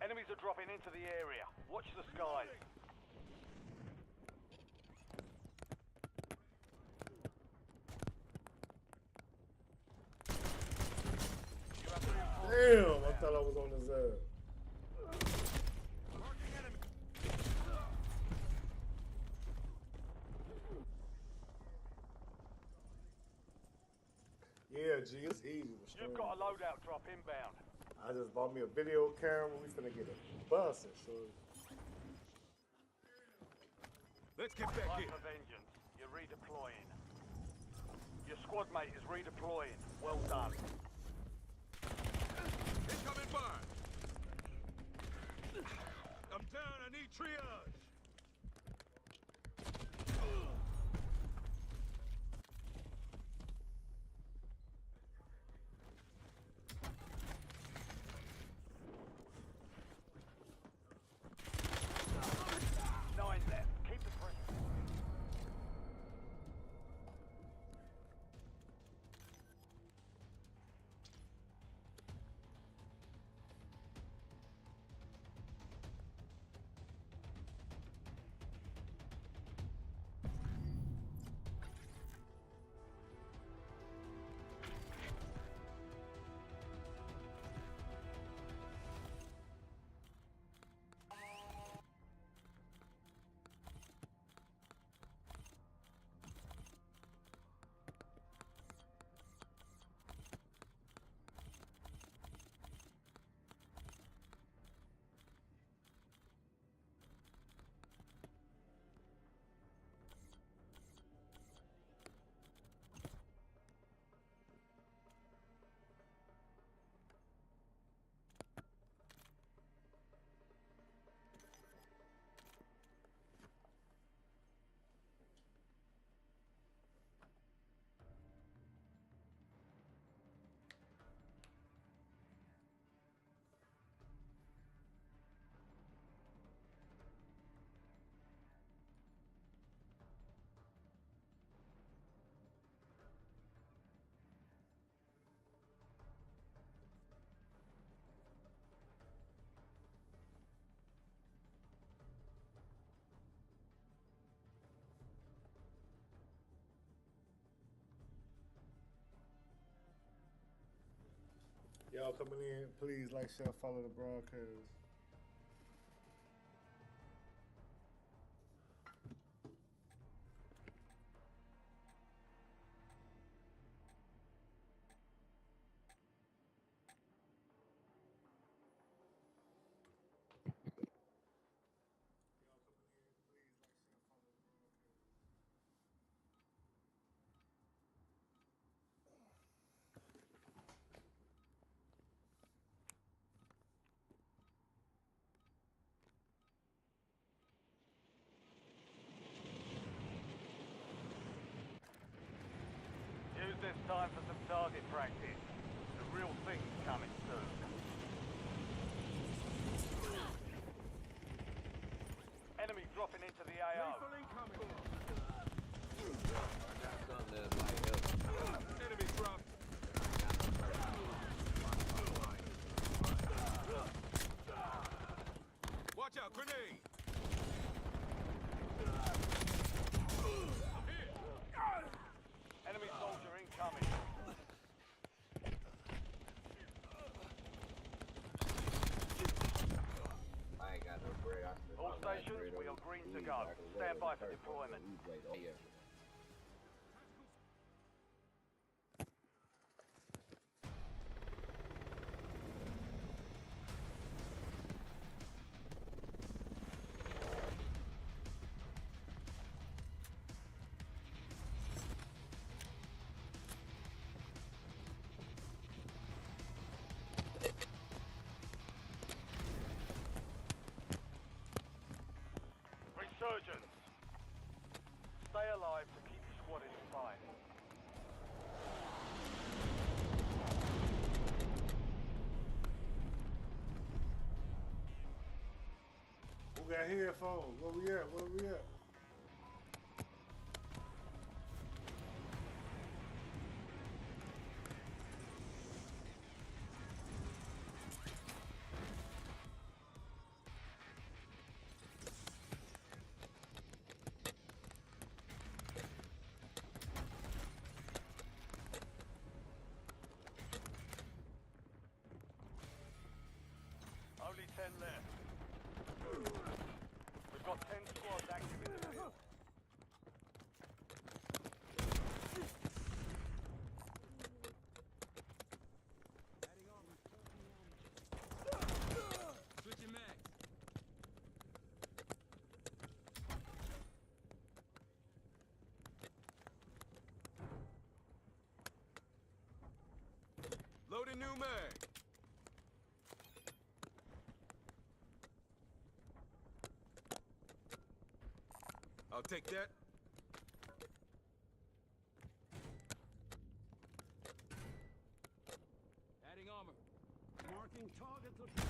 Enemies are dropping into the area. Watch the skies.
Damn, I thought I was on his ass. Yeah, G, it's easy. with
You've
streaming.
got a loadout drop inbound.
I just bought me a video camera. We finna get a bus and so.
Let's get back
Time
in.
for vengeance. You're redeploying. Your squad mate is redeploying. Well done.
Incoming fire. I'm down. I need triage.
Nine left. Keep the pressure.
Y'all coming in, please like, share, follow the broadcast.
Use this time for some target practice. The real thing's coming soon. Enemy dropping into the AO.
Enemy dropped. Watch out, grenade.
Enemy soldier incoming. to go. Stand by for deployment. Resurgence. Stay alive to keep your squad inspired.
Who got headphones? Where we at? Where we at?
Only 10 left. We've got 10 squads active in the field.
Switching mags. Loading new mag. I'll take that. Adding armor. Marking target location.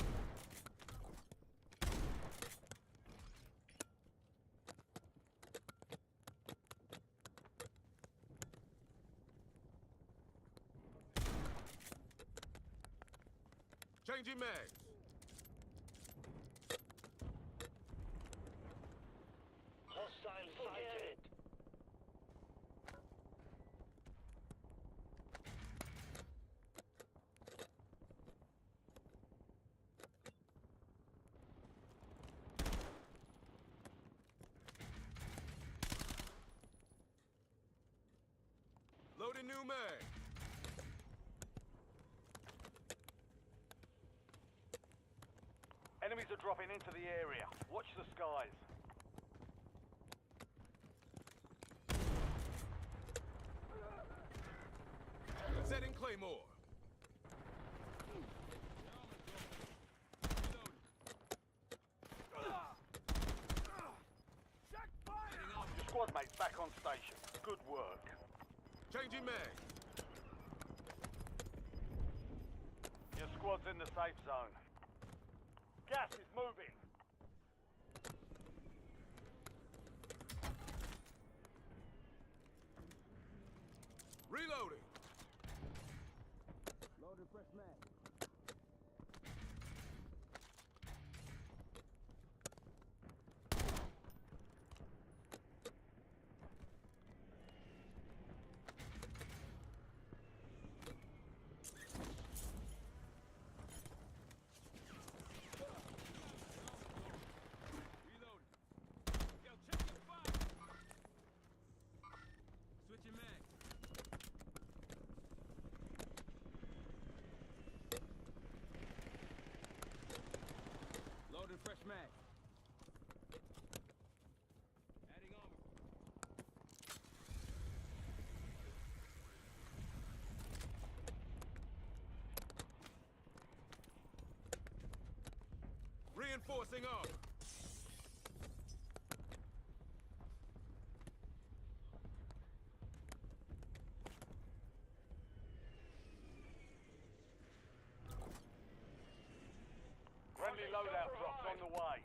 Changing mags.
Hostile sighted.
Loading new mag.
Enemies are dropping into the area. Watch the skies.
Setting Claymore.
Your squad mates back on station. Good work.
Changing mag.
Your squad's in the safe zone. Gas is moving.
Reloading.
Loading fresh mag.
Switching mag. Loading fresh mag. Adding armor. Reinforcing armor.
Friendly loadout drops on the way.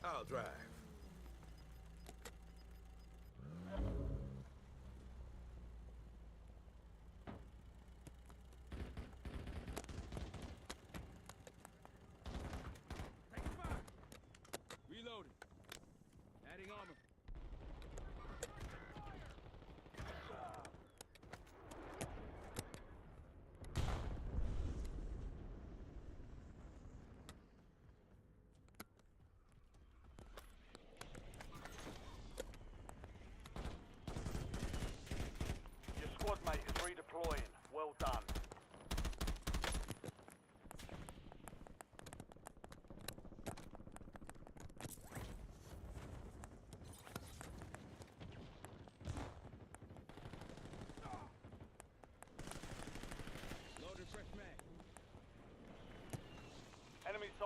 I'll drive. Take fire. Reloading. Adding armor.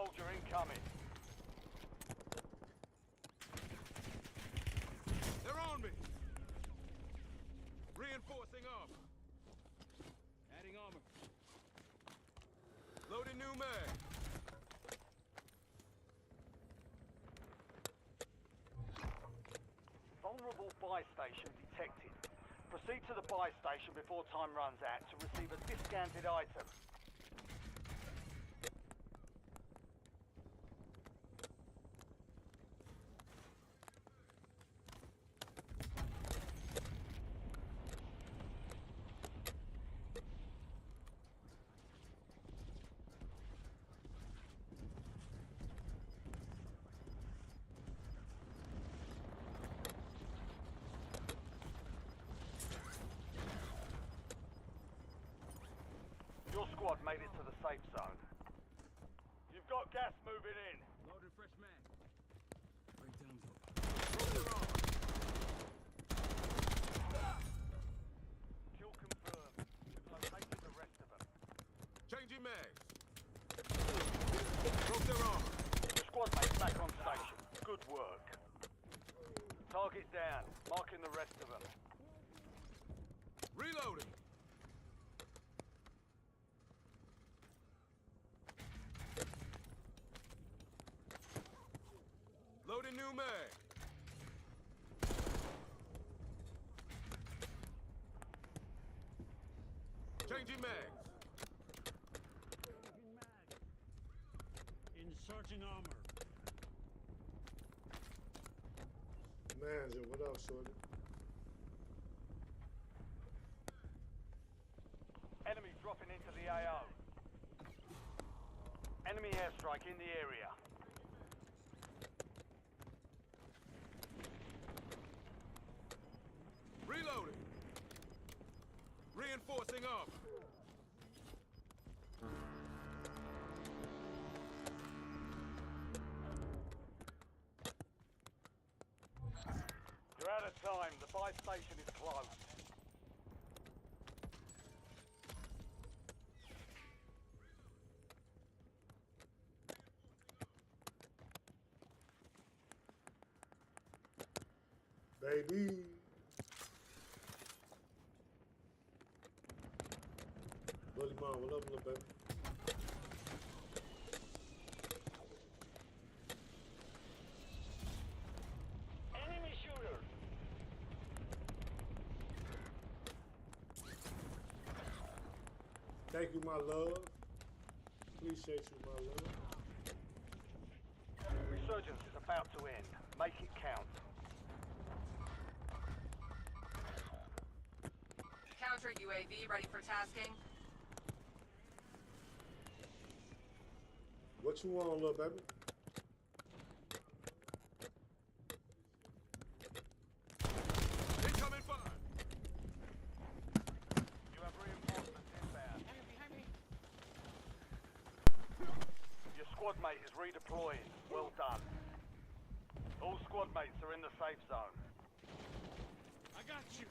soldier incoming.
They're on me! Reinforcing armor. Adding armor. Loading new mag.
Vulnerable buy station detected. Proceed to the buy station before time runs out to receive a discounted item. Your squad made it to the safe zone. You've got gas moving in.
Loading fresh mag. Breakdown's over.
Kill confirmed. We've located the rest of them.
Changing mags. Broke their armor.
Squad mates back on station. Good work. Target down. Marking the rest of them.
Reloading. Loading new mag. Changing mags.
Inserting armor.
Manager, what up, shorty?
Enemy dropping into the AO. Enemy airstrike in the area.
Reloading. Reinforcing armor.
You're out of time. The buy station is closed.
Baby. Bully mom, what up, little baby?
Enemy shooter.
Thank you, my love. Appreciate you, my love.
Resurgence is about to end. Make it count.
Counter UAV ready for tasking.
What you want, little baby?
Incoming fire.
You have reinforcements inbound.
Behind me.
Your squad mate is redeploying. Well done. All squad mates are in the safe zone.
I got you.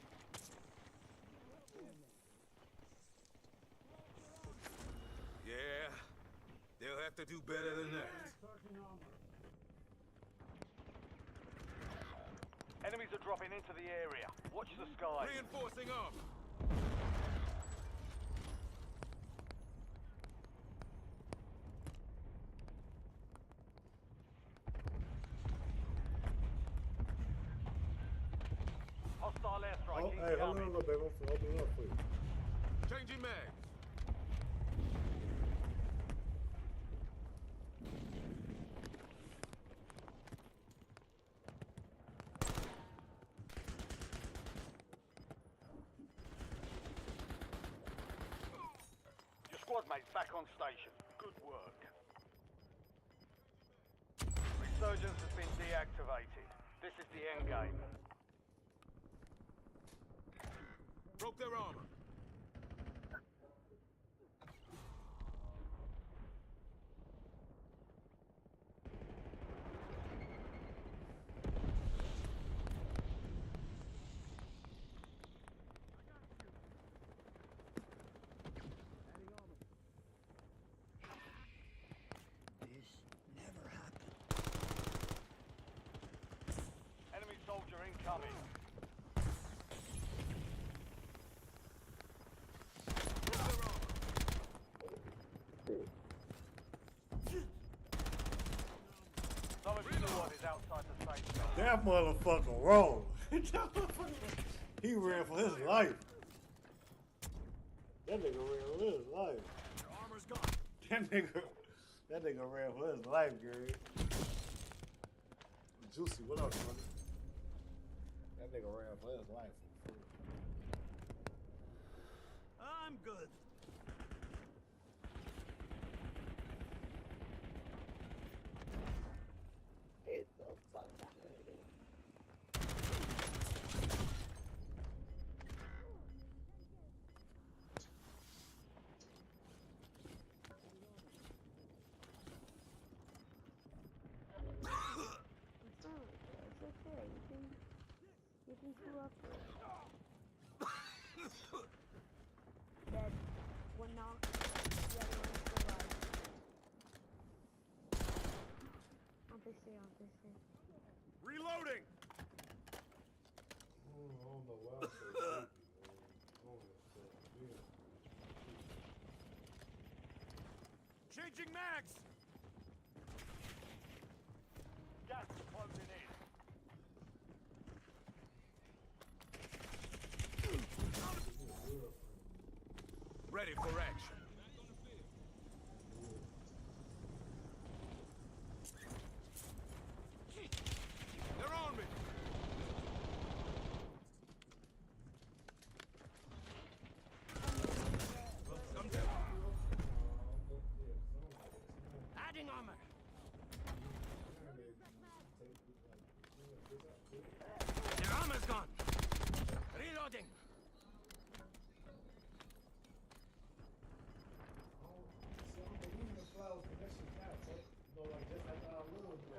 Yeah, they'll have to do better than that.
Enemies are dropping into the area. Watch the sky.
Reinforcing armor.
Hostile airstrike
Oh, hey, hold on,
incoming.
little baby. I'm finna open it up for you.
Changing mags.
Your squad mate's back on station. Good work. Resurgence has been deactivated. This is the end game.
Broke their armor.
This
squad is outside the safe zone.
That motherfucker wrong. He ran for his life. That nigga ran for his life.
Your armor's gone.
That nigga ran for his life, Gary. Juicy, what up, brother? That nigga ran for his life.
I'm good.
It's so fucking
It's okay. You can chew up for it. Dead. One knock. The other one's still alive. On this day.
Reloading.
I don't know why I'm so sleepy, man.
Changing mags.
Gas is closing in.
Ready for action. They're on me. I'm down. Adding armor. Their armor's gone. Reloading.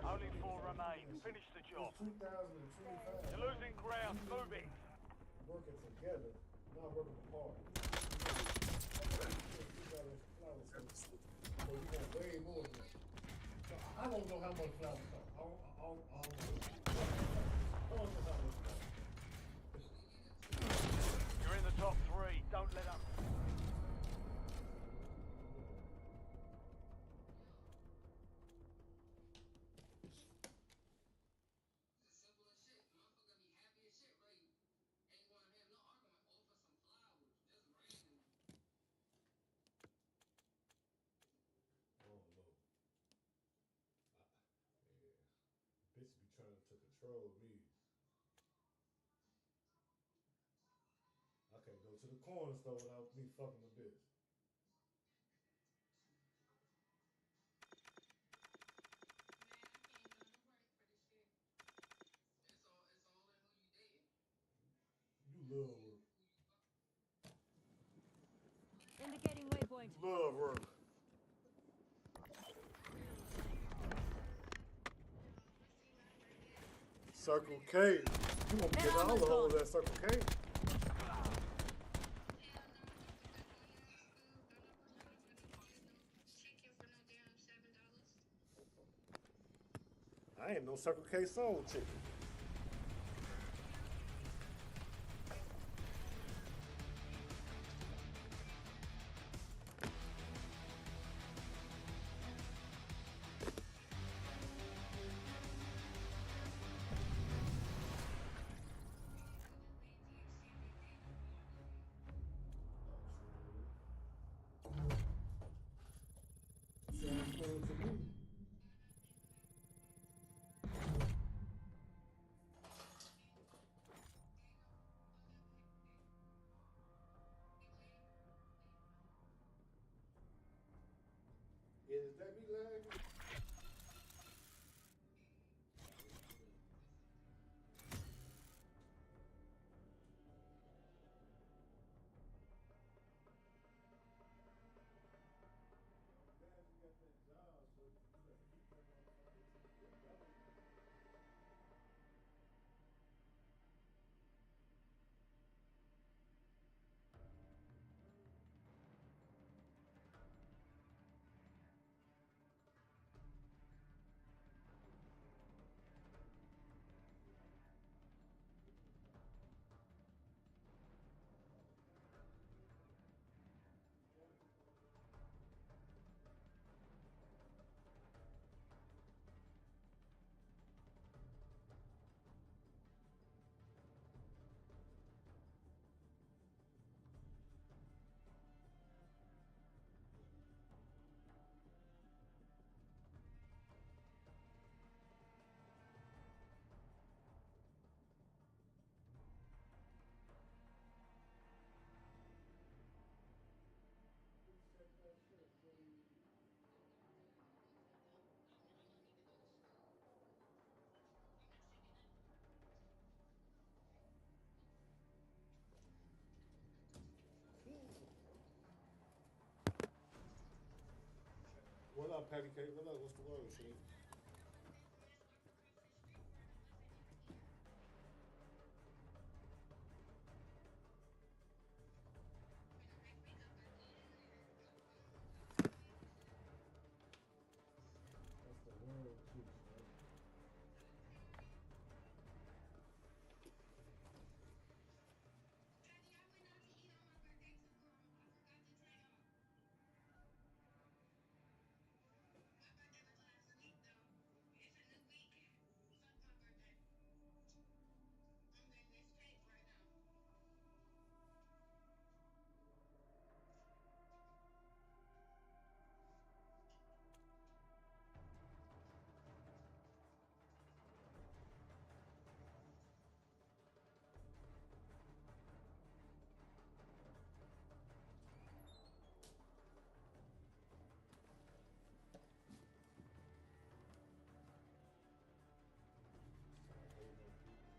Only 4 remain. Finish the job. You're losing ground. Moving.
Working together, not working apart. So you want way more than that. So I don't know how much flowers cost. I don't know how much flowers.
You're in the top 3. Don't let up.
Bitch be trying to control me. I can't go to the corner store without me fucking the bitch. You love work.
Indicating waypoint.
Love work. Circle K. You won't be getting all the holes at Circle K. I ain't no Circle K soul chicken. What up, Patty Cake? What up? What's the word, shit?
That's the word too, son.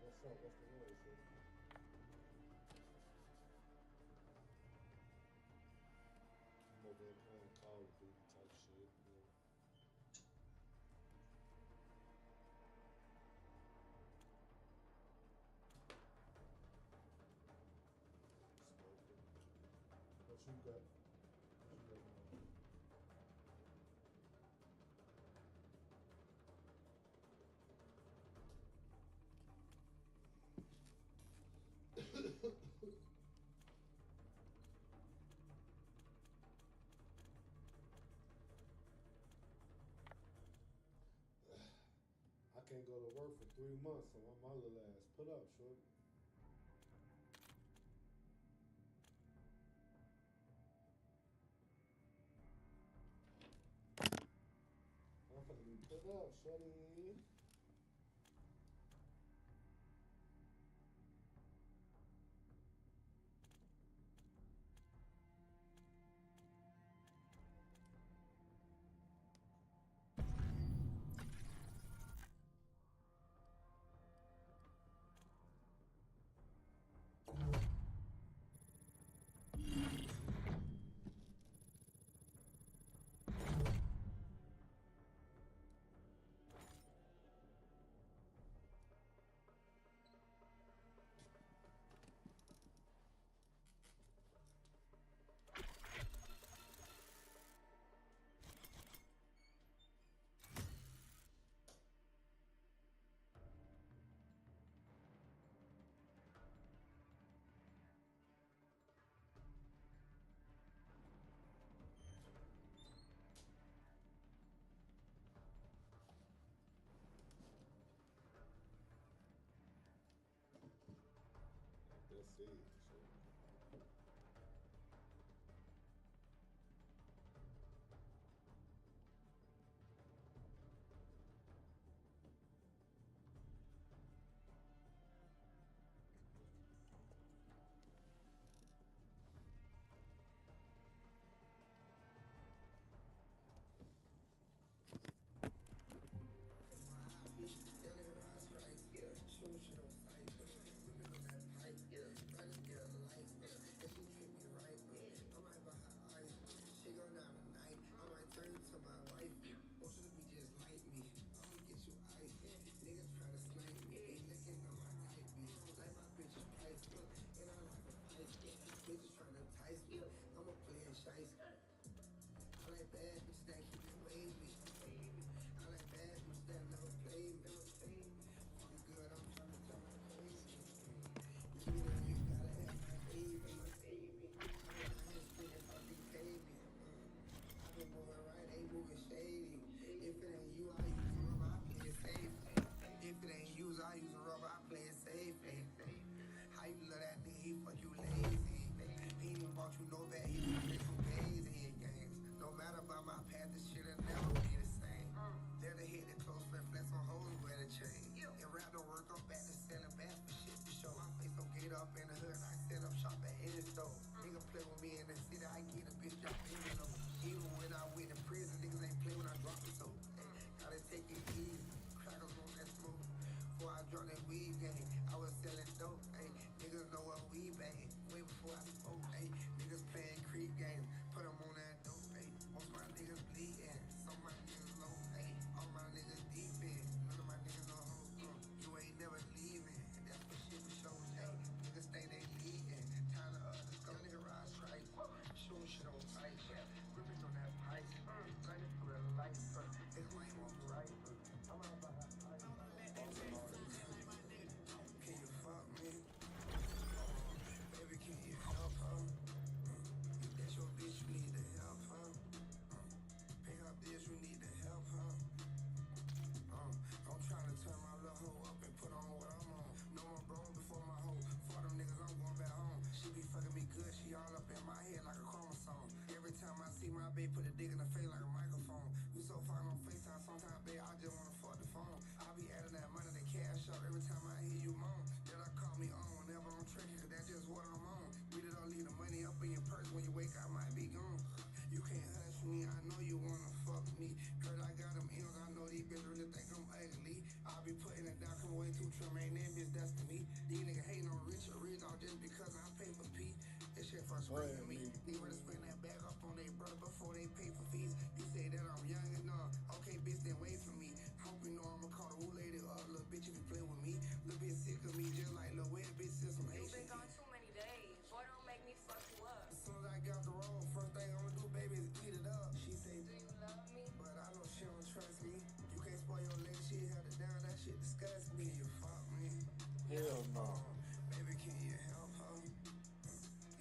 What's up? What's the word, shit? I'm over there playing Call of Duty type shit, you know. Smoking. What you got? What you got going on? I can't go to work for 3 months, so my little ass put up, shorty. I'm finna be put up, shorty. That's it.
time I see my babe put a dick in the face like a microphone. We so far on FaceTime, sometimes, babe, I just wanna fuck the phone. I be adding that money to cash up every time I hear you moan. That I call me on whenever I'm tricky, cause that's just what I'm on. We did all leave the money up in your purse when you wake, I might be gone. You can't hush me, I know you wanna fuck me. Heard I got them M's, I know these bitches really think I'm ugly. I'll be putting it down, come away too trim, ain't that bitch destiny. These niggas hating on rich or rich, all just because I pay for P. This shit frustrating me. They wanna spend that bag up on their brother before they pay for fees. You say that I'm young enough, okay bitch, then wait for me. Hope you know I'ma call the old lady up, little bitch if you play with me. Little bitch sick of me, just like little wet bitch, since some
You've
Haitian.
been gone too many days. Boy, don't make me fuck you up.
As soon as I get off the road, first thing I'ma do, baby, is eat it up. She say,
Do you love me?
but I know she don't trust me. You can't spoil your lady, she held it down, that shit disgusts me. You fuck me.
Hell no.
Baby, can you help her?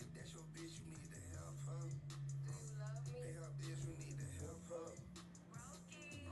If that's your bitch, you need to help her.
Do you love me?
Pay her bills, you need to help her.
Brokey.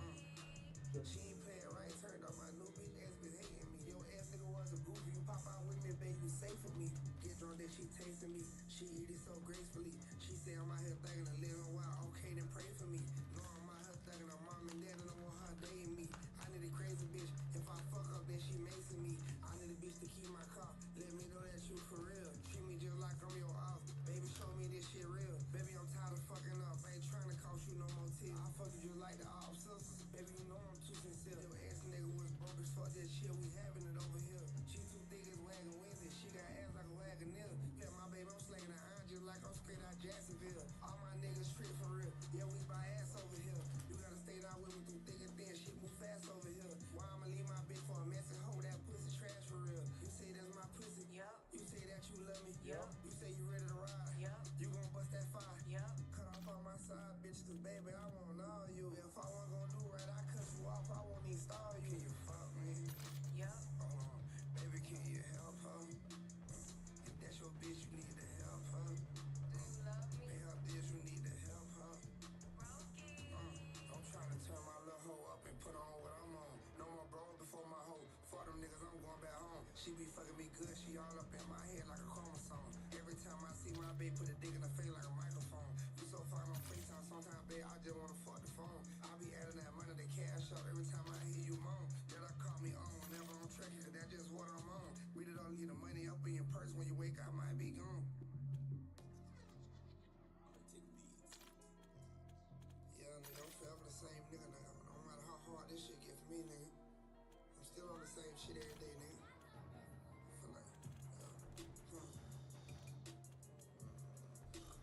She ain't playing right, turned on my new bitch ass been hating me. Your ass nigga was a goofy, you pop out with me, babe, you safe with me. Get drunk, then she tasting me. She eat it so gracefully. She say I'm out here thinking a little while, okay, then pray for me. No, I'm out here thinking her mom and dad, and I want her dating me. I need a crazy bitch, if I fuck up, then she macing me. I need a bitch to keep my car, let me know that you for real. Treat me just like I'm your off, baby, show me this shit real. Baby, I'm tired of fucking up, I ain't trying to cost you no more tears. I fuck you just like the off sisters, baby, you know I'm too sincere. Your ass nigga was broke as fuck, that shit, we having it over here. She too thick as wagon wins, and she got ass like a wagoneer. Yeah, my baby, I'm slinging the iron just like I'm straight out Jacksonville. All my niggas straight for real, yeah, we buy ass over here. You gotta stay down with me through thick and thin, shit move fast over here. Why I'ma leave my bitch for a mess and hold that pussy trash for real? You say that's my pussy?
Yup.
You say that you love me?
Yup.
You say you ready to ride?
Yup.
You gon' bust that fire?
Yup.
Cut off all my side bitches, cause baby, I want all you. If I wasn't gon' do right, I cut you off, I won't even stall you. Can you fuck me?
Yup.
Hold on, baby, can you help her? If that's your bitch, you need to help her.
Do you love me?
Pay her bills, you need to help her.
Brokey.
I'm trying to turn my little hoe up and put on what I'm on. No more bros before my hoe. For them niggas, I'm going back home. She be fucking me good, she all up in my head like a chromosome. Every time I see my babe put a dick in the face like a microphone. We so far on FaceTime, sometimes, babe, I just wanna fuck the phone. I be adding that money to cash up every time I hear you moan. That I call me on whenever I'm tricky, cause that's just what I'm on. We did all leave the money up in your purse when you wake, I might be gone. Yeah, nigga, I'm forever the same nigga, nigga. No matter how hard this shit get for me, nigga. I'm still on the same shit every day, nigga. I feel like, I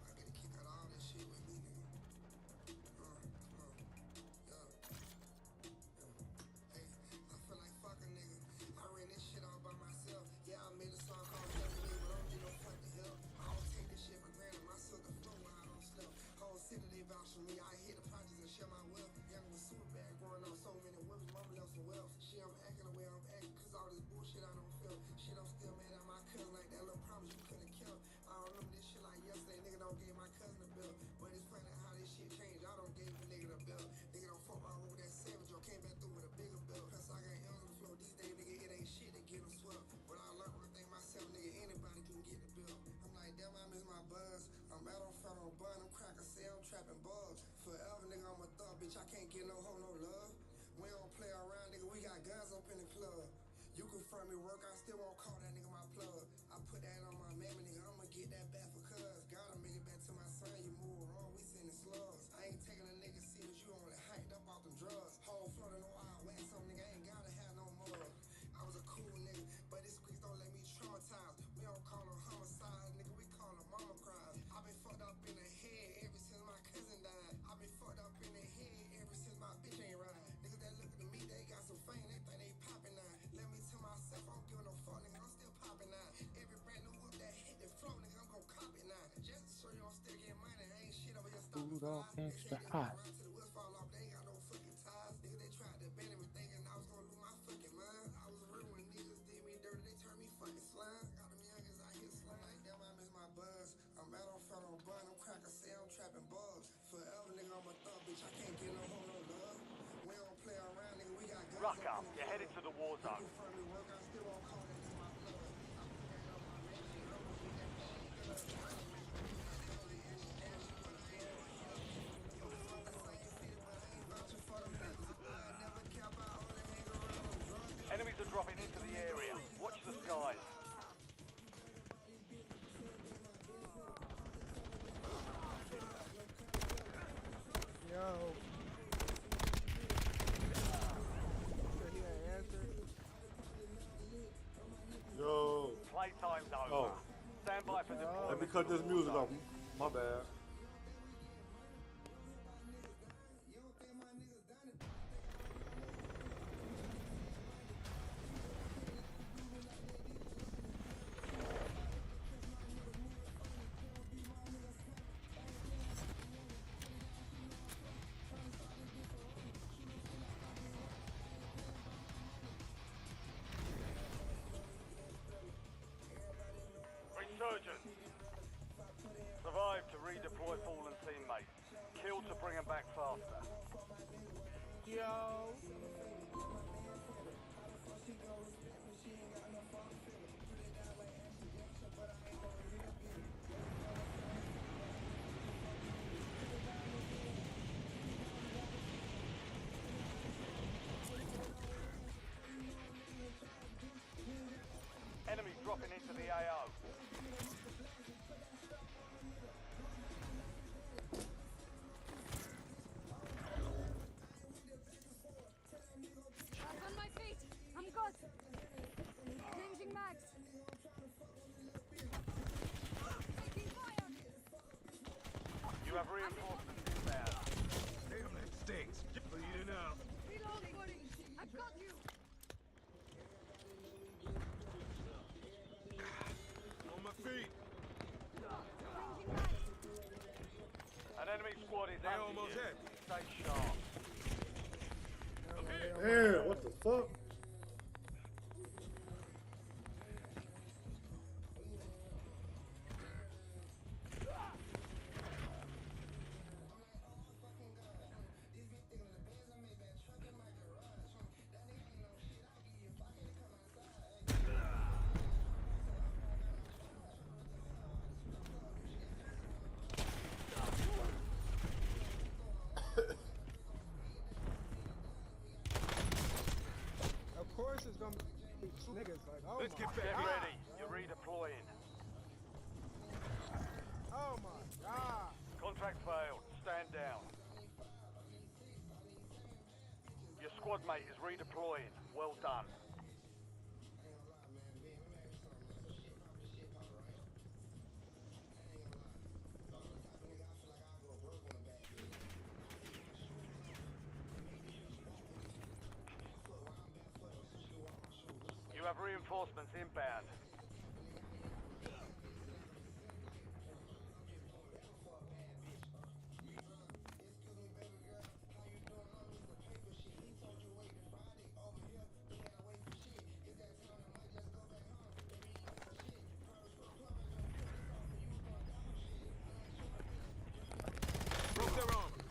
gotta kick out all this shit with me, nigga. Hey, I feel like fucking, nigga. I ran this shit all by myself. Yeah, I made a song called Fucking Me, but I don't get no fucking help. I don't take this shit for granted. My sister flow when I don't sleep. Whole city, they vouch for me. I hit the projects and share my wealth. Young was super bad, growing up so many women. Mama left some wealth. Shit, I'm acting the way I'm acting, cause all this bullshit I don't feel. Shit, I'm still mad at my cousin like that little promise you couldn't kill. I don't remember this shit like yesterday. Nigga don't gave my cousin a bill. But it's funny how this shit changed. I don't gave the nigga the bill. Nigga don't fuck around with that savage or came back through with a bigger bill. Plus I got M's on the floor these days, nigga. It ain't shit to get them swept. But I learned one thing myself, nigga. Anybody can get the bill. I'm like, damn, I miss my buzz. I'm out on front on bun. I'm cracker, say I'm trapping bugs. Forever, nigga, I'm a thug, bitch. I can't get no hoe, no love. We don't play around, nigga. We got guns up in the club. You confirm me work, I still won't call that nigga my plug. I put that on my mammy, nigga. I'ma get that back for cuz. Gotta make it back to my son. You move wrong, we sending slugs. I ain't taking a nigga serious. You only hyped up off them drugs. Whole floor, no eye wax on, nigga. I ain't gotta have no more. I was a cool nigga, but these streets don't let me traumatize. We don't call them homicide, nigga. We call them mama cries. I been fucked up in the head ever since my cousin died. I been fucked up in the head ever since my bitch ain't ride. Niggas that look at me, they got some fame, they think they poppin' now. Let me tell myself, I don't give no fuck, nigga, I'm still poppin' now. Every brand new whip that hit the flow, nigga, I'm gon' cop it now. Just so you don't still get money, I ain't shit over here stopping
Rudolph
flies.
gangsta
They
hot.
run to the wheels fall off, they ain't got no fucking ties. Nigga, they tried to bend me thinking I was gonna lose my fucking mind. I was real when niggas did me dirty, they turned me fucking slime. Got them youngins out here slime. Like, damn, I miss my buzz. I'm out on front on bun, I'm cracker, say I'm trapping bugs. Forever, nigga, I'm a thug, bitch, I can't get no hoe, no love. We don't play around, nigga, we got guns
Ruck
up
up.
in the
You're headed to the war
You
zone.
confirm me work, I still won't call that nigga my blood. I put that on my man, I'ma get that shit.
cut this music off. My bad.
Resurgence. Survive to redeploy fallen teammates. Kill to bring them back faster.
Yo.
Enemy dropping into the AO.
Back on my feet. I'm good. Changing mags. Taking fire.
You have reinforcements inbound.
Damn, that stinks. Bleeding out.
Reload, buddy. I've got you.
On my feet.
Changing mags.
An enemy squad is
They
hunting
almost
you.
hit.
Stay sharp.
Damn, what the fuck?
Of course it's gonna be niggas like, oh
Let's
my
get
Get
back.
ready. You're redeploying.
Oh my god.
Contract failed. Stand down. Your squad mate is redeploying. Well done. You have reinforcements inbound.
Broke their armor.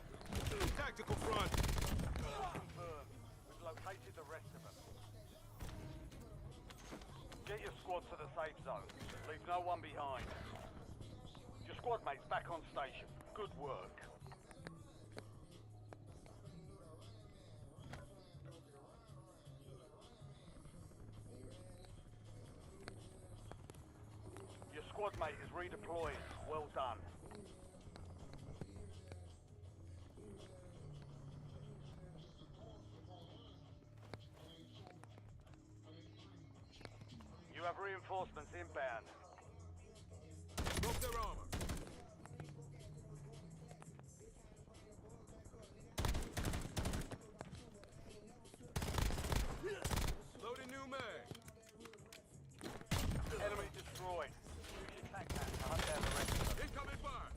Tactical front.
Confirmed. We've located the rest of them. Get your squad to the safe zone. Leave no one behind. Your squad mate's back on station. Good work. Your squad mate is redeployed. Well done. You have reinforcements inbound.
Broke their armor. Loading new mag.
Enemy destroyed. Use your tac map to hunt down the rest of them.
Incoming fire.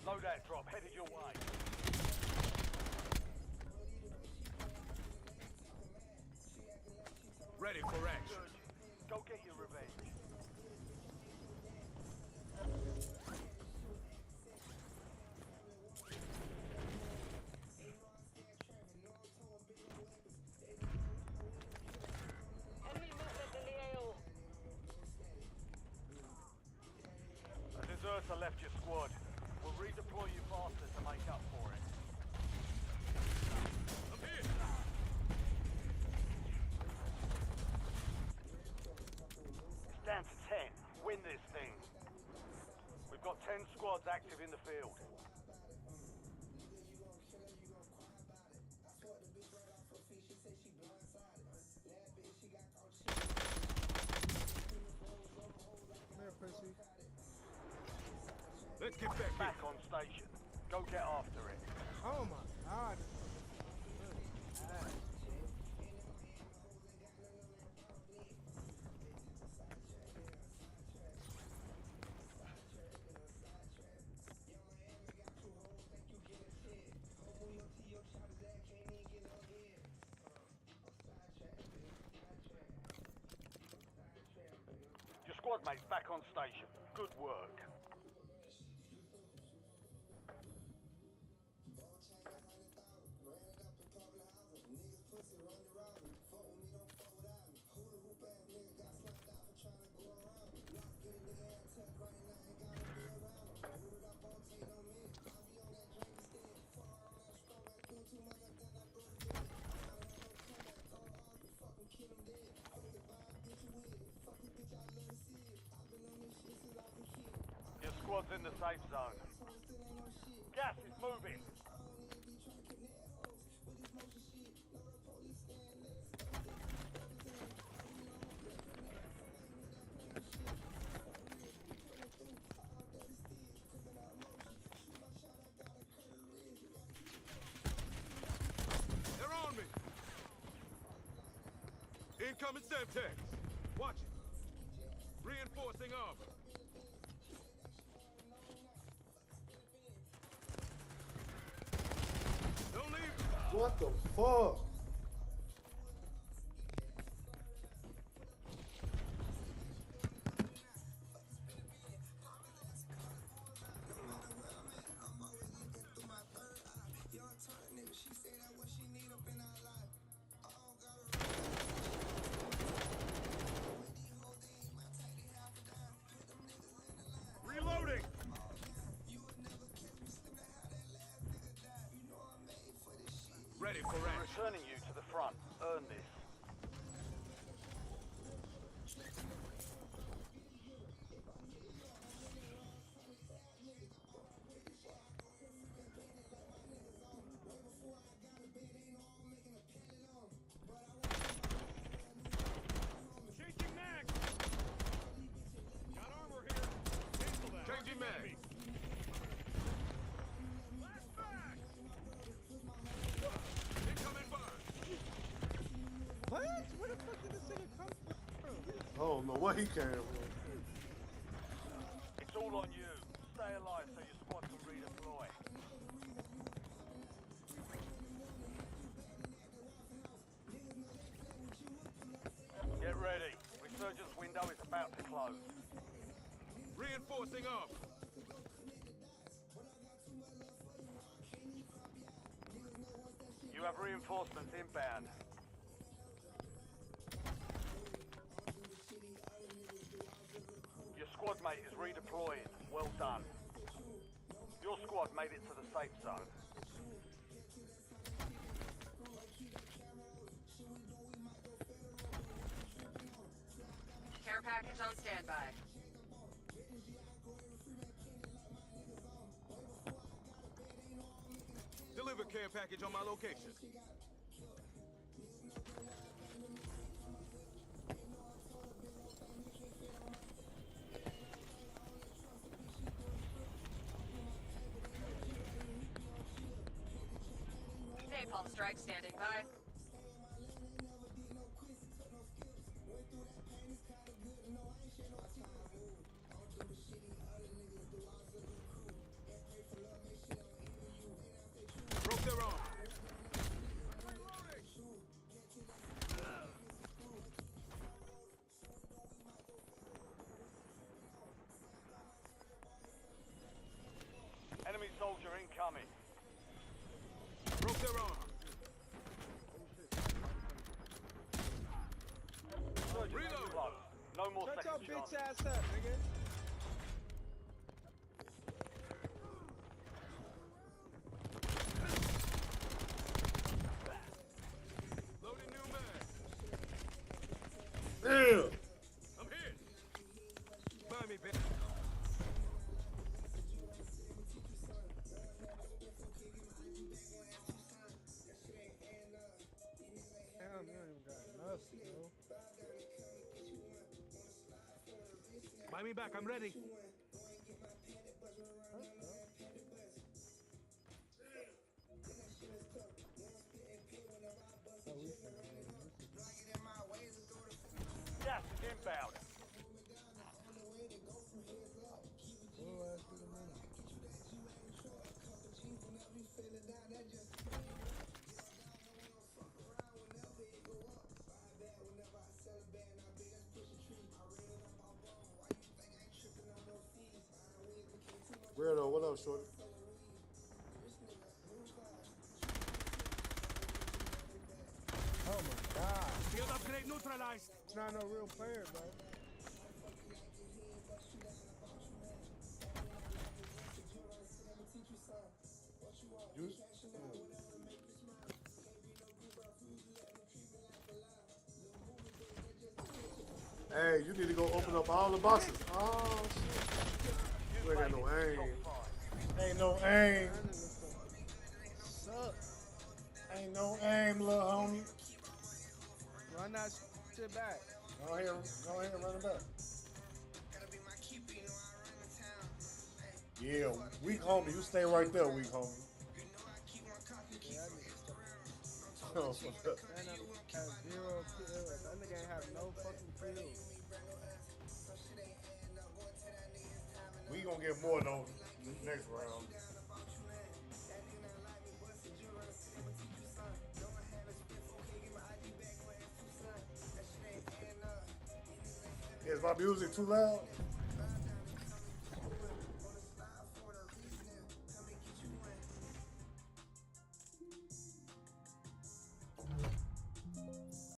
Loadout drop headed your way.
Ready for action.
Good. Go get your revenge.
Enemy movement in the AO.
A deserter left your squad. We'll redeploy you faster to make up for it.
I'm here.
It's down to 10. Win this thing. We've got 10 squads active in the field.
Let's get back
on station. Go get after it.
Oh my god.
Your squad mate's back on station. Good work. Your squad's in the safe zone. Gas is moving.
They're on me! Incoming Semtex! Watch it! Reinforcing armor! Don't leave!
What the fuck?
Reloading! Ready for
We're
action.
returning you to the front. Earn this.
Changing mag! Got armor here! Cancel that! Changing mag! Flashback! Incoming fire!
What? Where the fuck did this nigga come from?
I don't know what he came from.
It's all on you. Stay alive so your squad can redeploy. Get ready. Resurgence window is about to close.
Reinforcing armor!
You have reinforcements inbound. Your squad mate is redeploying. Well done. Your squad made it to the safe zone.
Care package on standby.
Deliver care package on my location.
Napalm strike standing by.
Broke their arm.
Enemy soldier incoming.
Broke their arm.
Reload. Close. No more
Shut your
second
bitch
chance.
ass up, nigga.
Loading new mag.
Damn!
I'm hit. Find me, bitch.
Damn, you don't even got nothing, bro.
Buy me back. I'm ready.
Gas is inbound.
Weirdo, what up, shorty?
Oh my god.
Field upgrade neutralized.
It's not no real player, bro.
Hey, you need to go open up all the boxes. Oh, shit. You ain't got no aim. Ain't no aim.
Suck.
Ain't no aim, little homie.
Run that shit back.
Go ahead and run it back. Yeah, weak homie. You stay right there, weak homie. Oh,
That nigga has 0 kills. That nigga ain't have no fucking kills.
We gonna get more though next round. Is my music too loud?